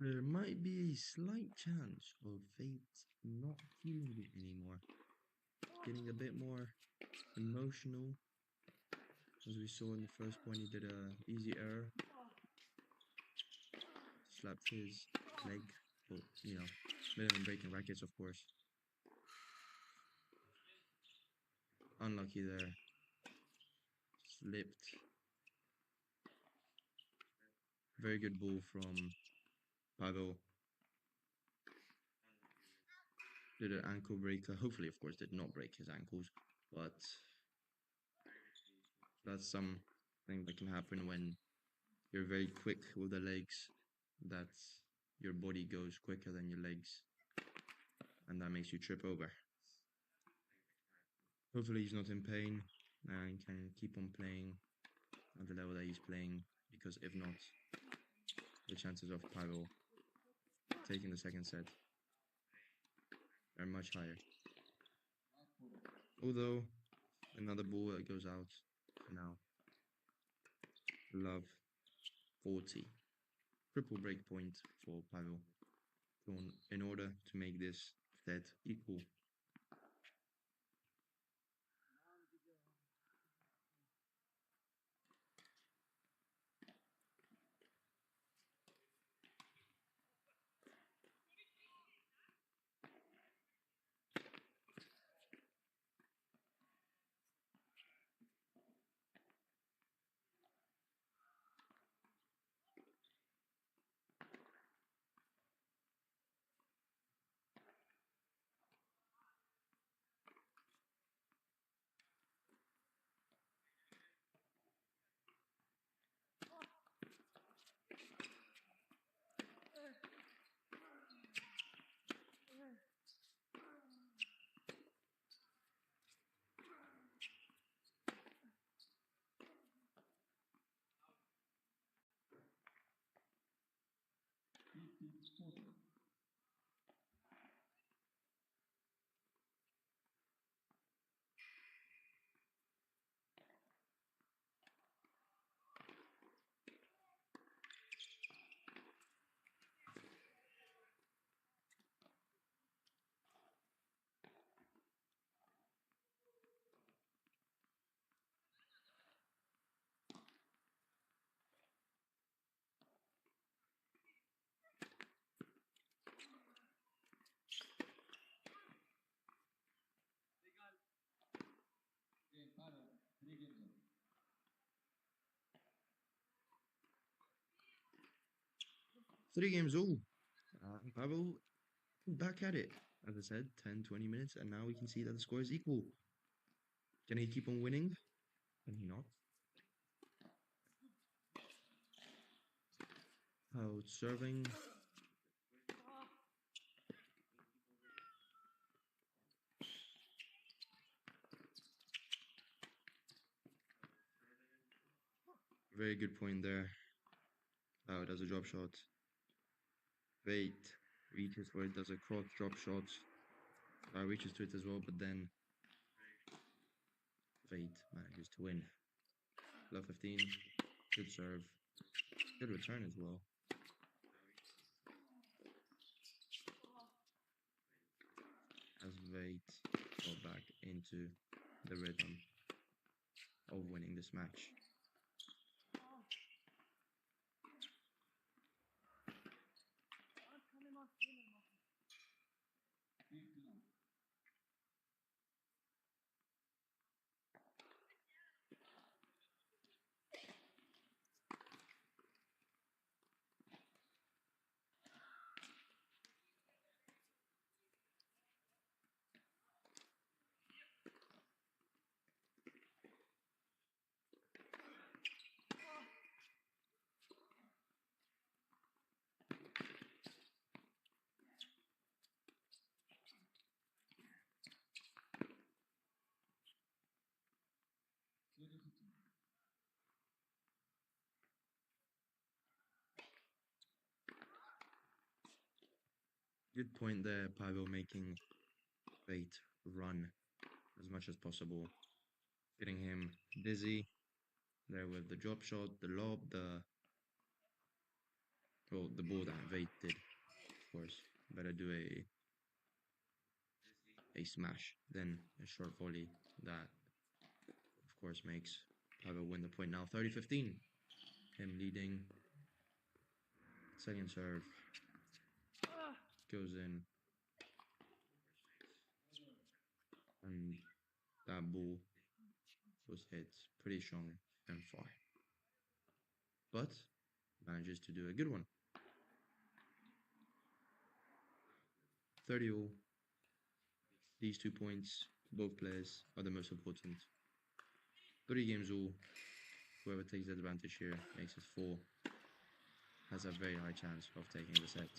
There might be a slight chance of Fate not feeling it anymore. Getting a bit more emotional. As we saw in the first point, he did a easy error. Slapped his leg. Well, better than breaking rackets, of course. Unlucky there. Slipped. Very good ball from Pavel. Did an ankle breaker. Hopefully, of course, did not break his ankles. But that's something that can happen when you're very quick with the legs. That your body goes quicker than your legs. And that makes you trip over. Hopefully he's not in pain and can keep on playing at the level that he's playing. Because if not, the chances of Pavel taking the second set are much higher. Although, another ball that goes out for now. Love 40. Triple break point for Pavel in order to make this set equal. 3 games all. Pavel back at it. As I said, 10, 20 minutes, and now we can see that the score is equal. Can he keep on winning? Can he not? Out serving. Very good point there. Oh, does a drop shot. Wait, reaches for it, does a cross drop shot. Reaches to it as well, but then Veit manages to win. Love 15, good serve, good return as well. As Veit got back into the rhythm of winning this match. Good point there, Pavel making Veit run as much as possible, getting him dizzy there with the drop shot, the lob, the ball that Veit did, of course. Better do a smash than a short volley that, of course, makes Pavel win the point now. 30-15, him leading. Second serve goes in, and that ball was hit pretty strong and far, but manages to do a good one. 30 all. These 2 points, both players, are the most important. 3 games all. Whoever takes the advantage here makes it 4. Has a very high chance of taking the set.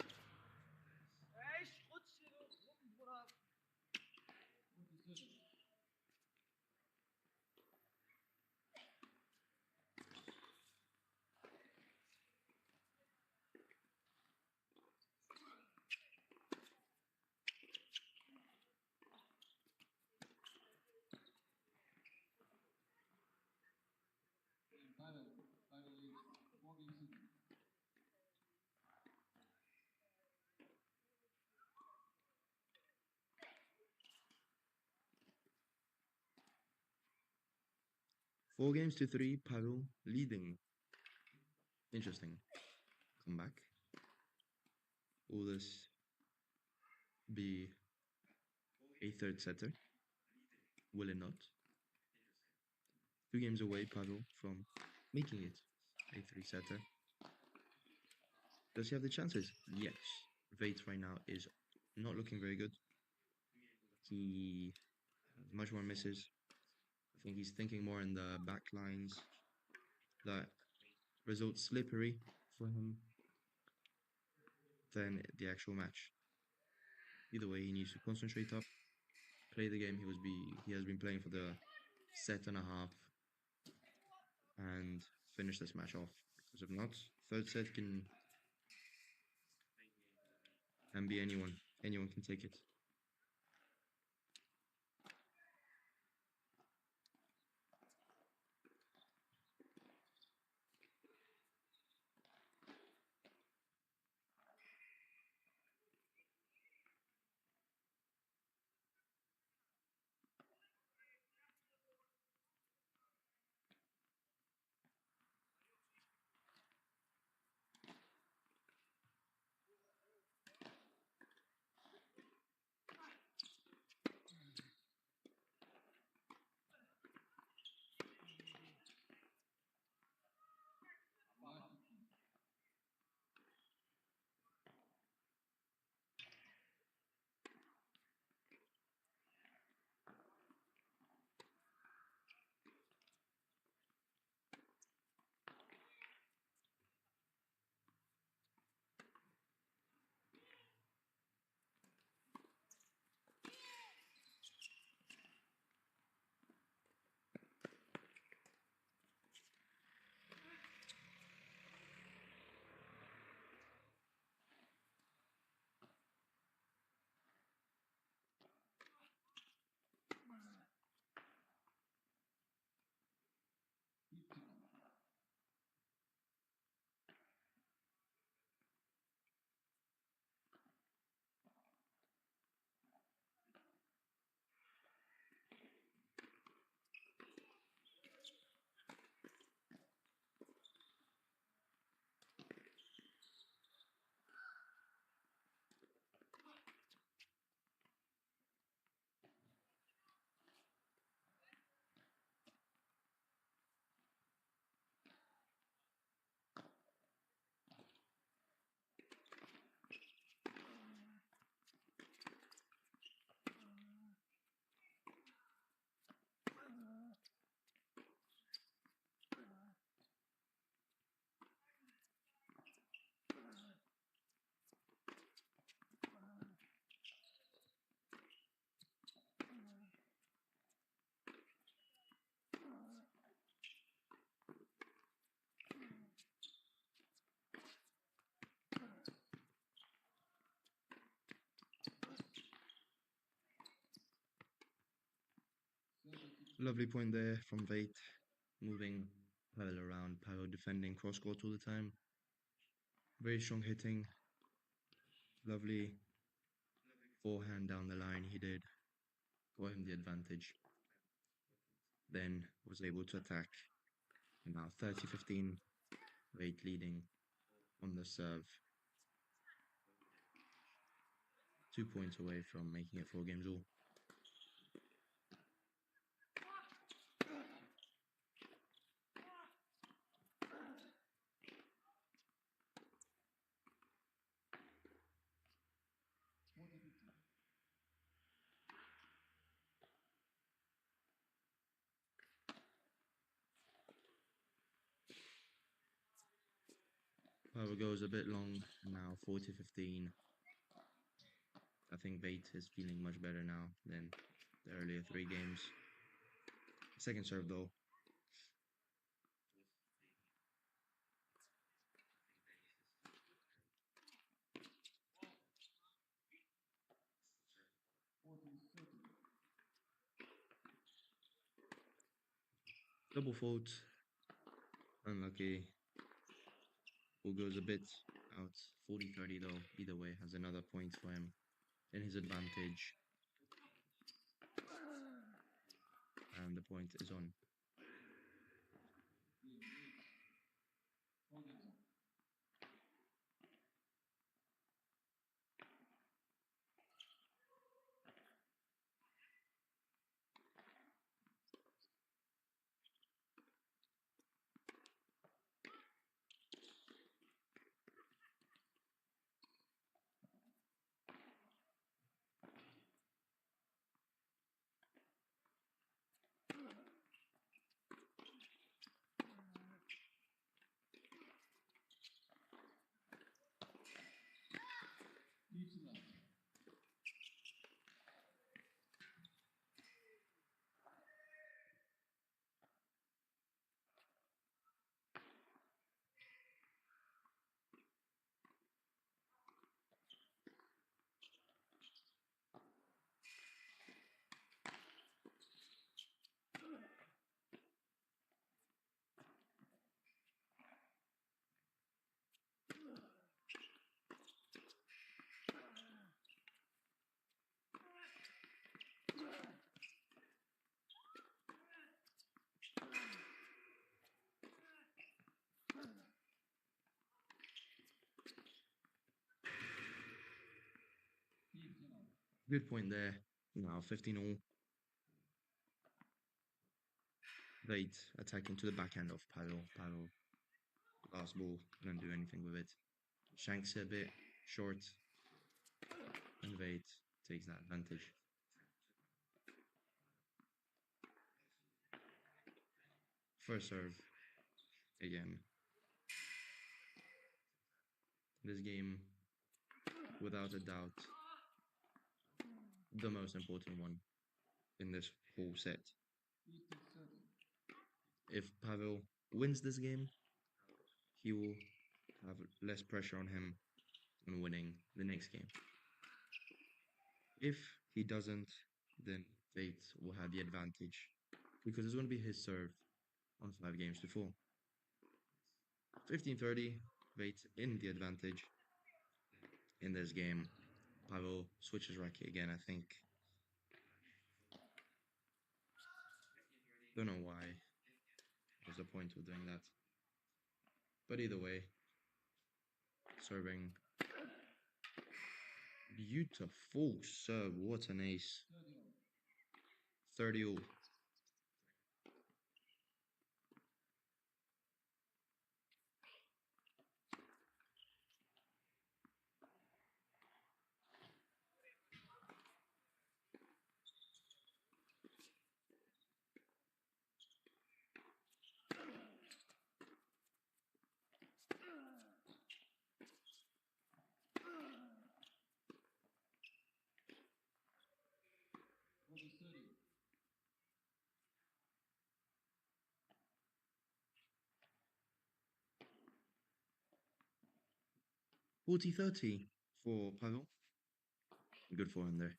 Four games to 3, Pavel leading. Interesting. Comeback. Will this be a third setter? Will it not? 2 games away, Pavel, from making it a 3-setter. Does he have the chances? Yes. Veit right now is not looking very good. He has much more misses. I think he's thinking more in the back lines. That results slippery for him than the actual match. Either way, he needs to concentrate up, play the game he has been playing for the set and a half, and finish this match off. Because if not, third set can Can be anyone. Anyone can take it. Lovely point there from Vate, moving Pavel around, Pavel defending cross court all the time. Very strong hitting. Lovely forehand down the line he did. Got him the advantage. Then was able to attack. And now 30-15, Vate leading on the serve. 2 points away from making it 4 games all. Power goes a bit long now, 40-15. I think Vate is feeling much better now than the earlier 3 games. Second serve though. Double fault. Unlucky. Ball goes a bit out. 40-30 though. Either way has another point for him in his advantage. And the point is on. Good point there. Now 15 all. Veit attacking to the backhand of Pavel. Pavel, last ball, couldn't do anything with it. Shanks a bit short, and Veit takes that advantage. First serve, again. This game, without a doubt, the most important one in this whole set. If Pavel wins this game, he will have less pressure on him on winning the next game. If he doesn't, then Veit will have the advantage because it's going to be his serve on 5 games to 4. 15-30, Veit in the advantage in this game. Pavel switches racket again, I think. Don't know why. What's the point of doing that? But either way, serving. Beautiful serve. What an ace. 30 all. Forty 30 for Pavel. Good for him there.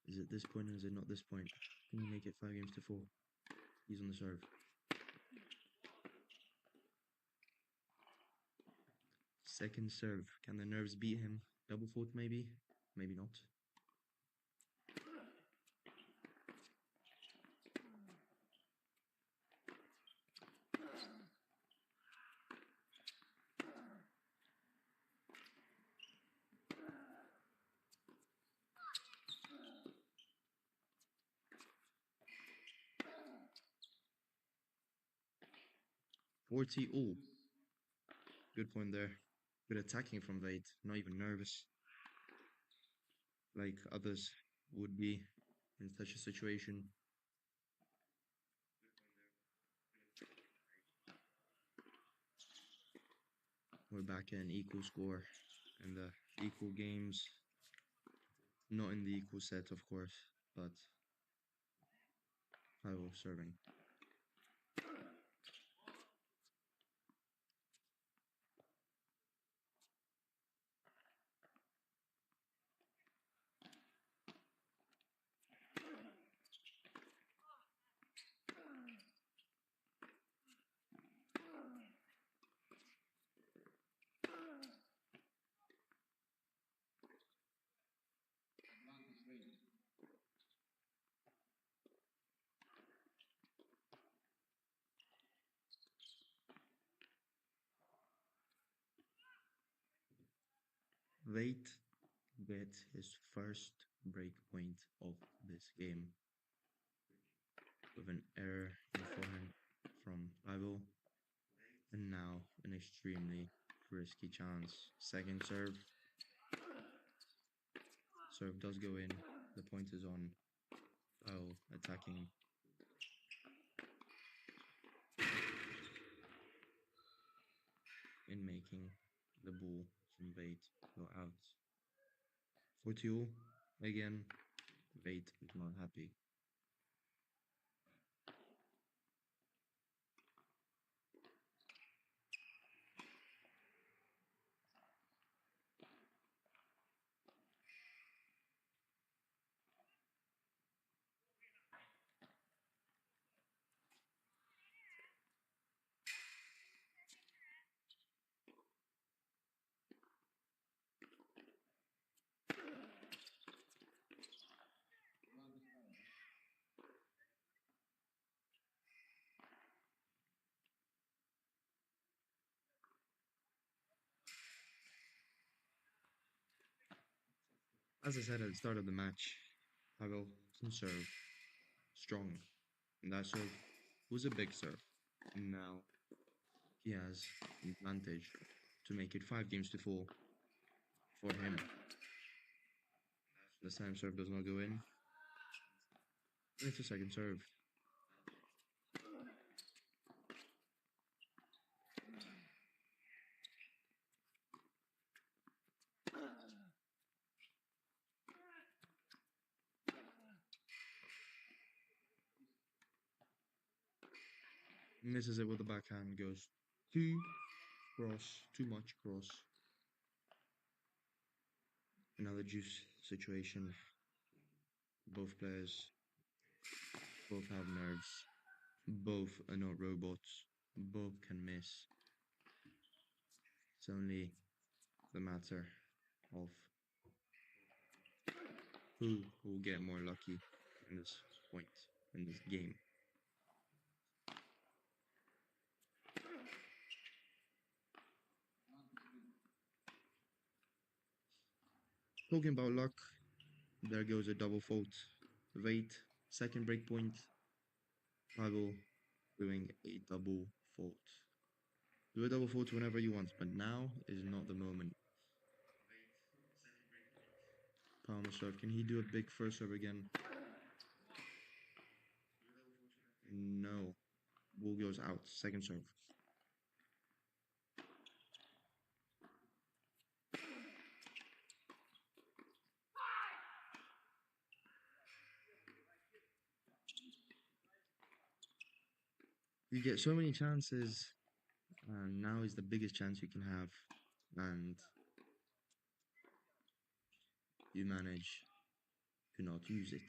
Is it this point or is it not this point? Can he make it 5 games to 4? He's on the serve. Second serve. Can the nerves beat him? Double fault maybe? Maybe not. Forty all. Good point there. Good attacking from Veit. Not even nervous. Like others would be in such a situation. We're back at an equal score in the equal games. Not in the equal set, of course, but Pavel serving. Veit gets his first break point of this game with an error in forehand from Pavel, and now an extremely risky chance. Second serve. Serve does go in. The point is on Pavel attacking. In making the ball from Veit go out. 40 again. Veit is not happy. As I said at the start of the match, Pavel can serve strong, and that serve was a big serve. And now he has an advantage to make it 5 games to 4 for him. The same serve does not go in, and it's a second serve. Misses it with the backhand, goes too cross, too much cross. Another juice situation. Both players both have nerves. Both are not robots. Both can miss. It's only the matter of who will get more lucky in this point, in this game. Talking about luck, there goes a double fault. Wait, second break point. Pavel doing a double fault. Do a double fault whenever you want, but now is not the moment. Palmer serve. Can he do a big first serve again? No. Ball goes out. Second serve. You get so many chances, and now is the biggest chance you can have, and you manage to not use it.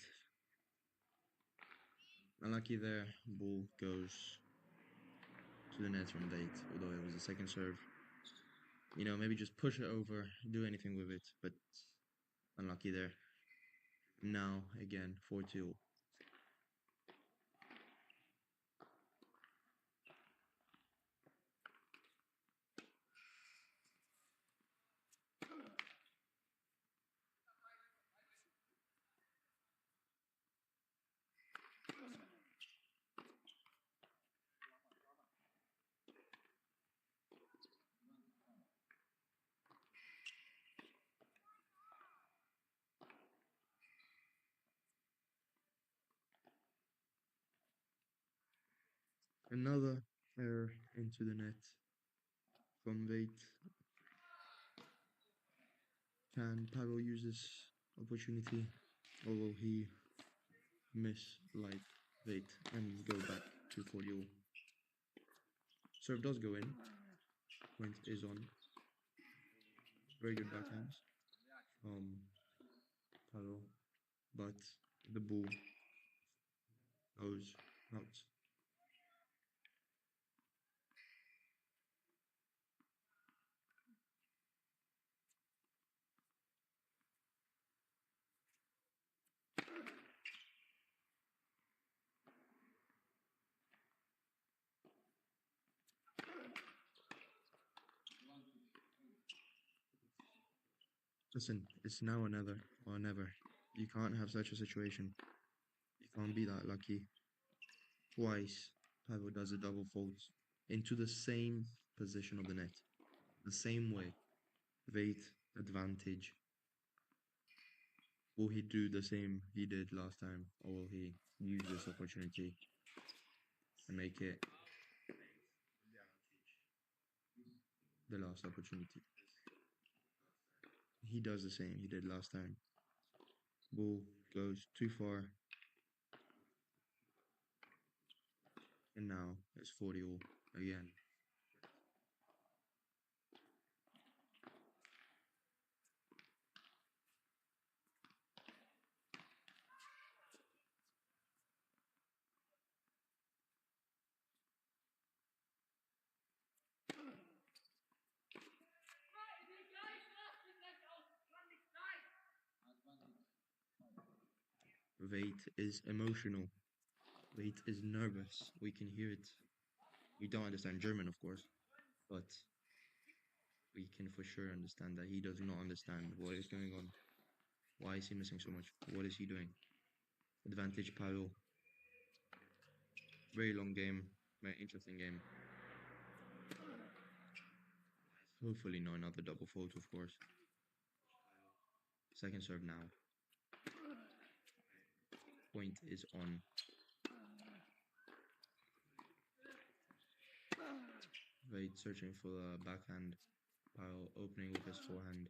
Unlucky there. Ball goes to the net from Date, although it was the second serve. You know, maybe just push it over, do anything with it, but unlucky there. Now, again, 4-2. Another error into the net from Veit. Can Pavel use this opportunity, or will he miss like Veit and go back to 4-0? Serve does go in. Point is on. Very good backhands. Pavel, but the ball goes out. Listen, it's now or never. You can't have such a situation. You can't be that lucky. Twice, Pavel does a double fault into the same position of the net, the same way. Weight advantage. Will he do the same he did last time, or will he use this opportunity and make it the last opportunity? He does the same he did last time. Ball goes too far, and now it's 40-all again. Veit is emotional. Veit is nervous. We can hear it. We don't understand German, of course, but we can for sure understand that he does not understand what is going on. Why is he missing so much? What is he doing? Advantage Pavel. Very long game. Very interesting game. Hopefully not another double fault, of course. Second serve now. Point is on. Wait, searching for the backhand. Pyle opening with his forehand.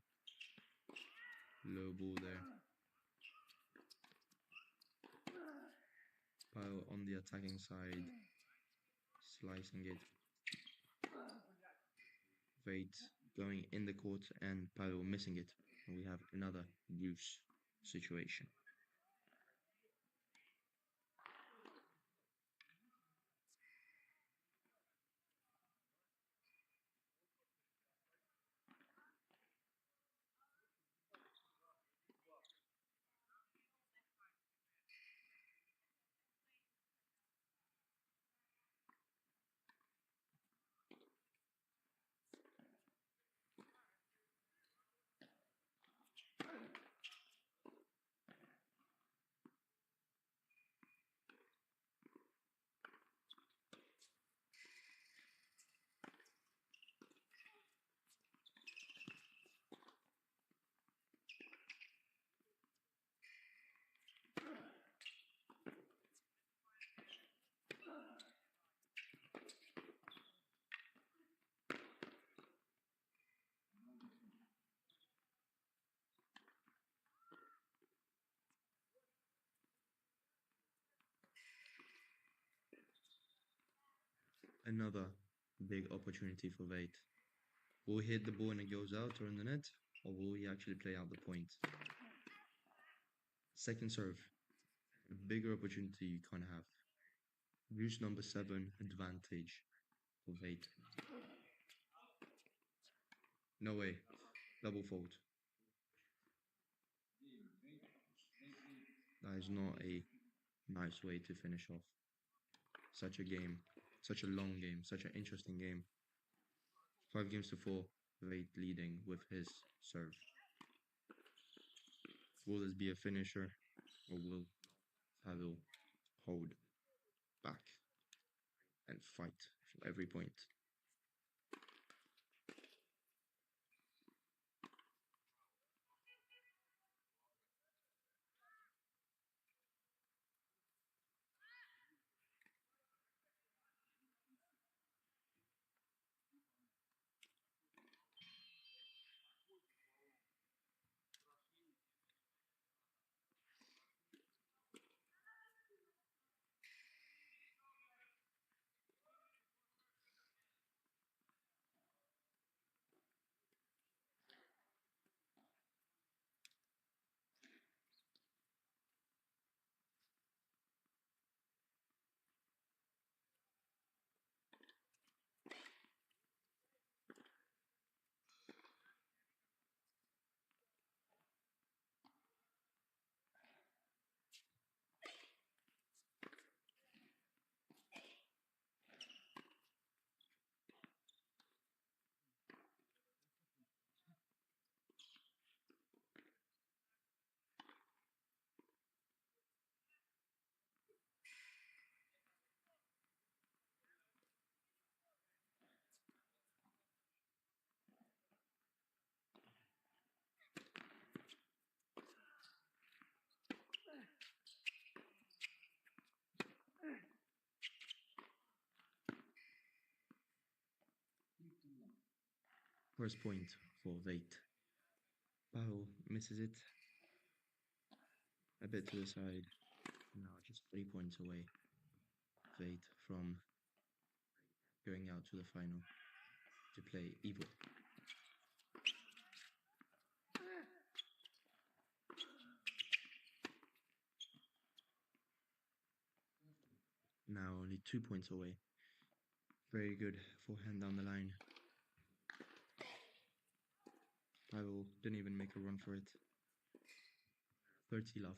Low ball there. Pyle on the attacking side. Slicing it. Wait, going in the court and Pyle missing it. And we have another deuce situation. Another big opportunity for Veit. Will he hit the ball and it goes out or in the net? Or will he actually play out the point? Second serve. A bigger opportunity you can't have. Use number 7 advantage for Veit. No way. Double fault. That is not a nice way to finish off such a game, such a long game, such an interesting game. 5 games to 4, Veit leading with his serve. Will this be a finisher or will Pavel hold back and fight for every point? First point for Veit. Pavel misses it. A bit to the side. Now just 3 points away. Veit from going out to the final to play Evil. Now only 2 points away. Very good forehand down the line. Pavel didn't even make a run for it. 30 love.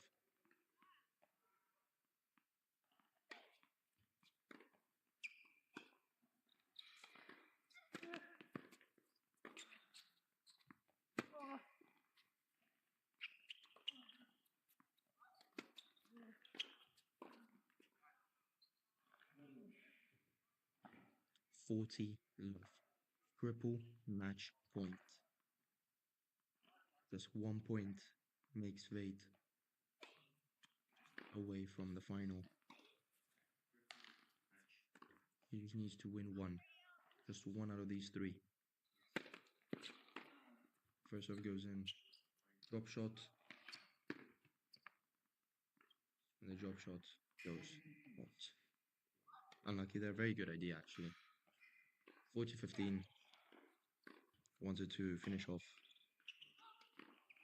40 love. Triple match point. Just 1 point makes Vate away from the final. He just needs to win one. Just one out of these three. First serve goes in. Drop shot. And the drop shot goes out. Unlucky there. Very good idea, actually. 40-15. Wanted to finish off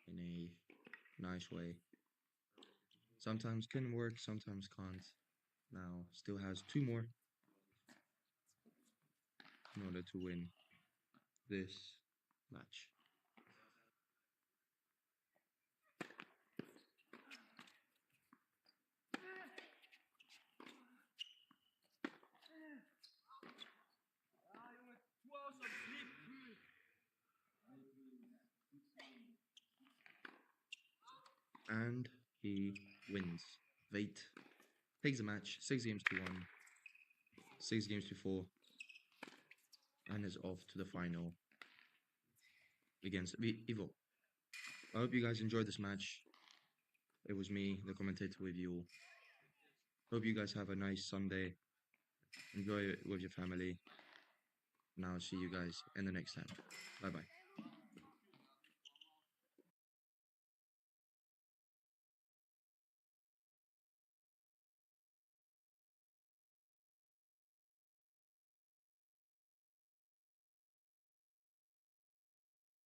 in a nice way. Sometimes can work, sometimes can't. Now still has two more in order to win this match. And he wins. Vate takes the match 6-1, 6-4, and is off to the final against Evo. I hope you guys enjoyed this match. It was me, the commentator, with you all. Hope you guys have a nice Sunday. Enjoy it with your family. And I'll see you guys in the next time. Bye bye.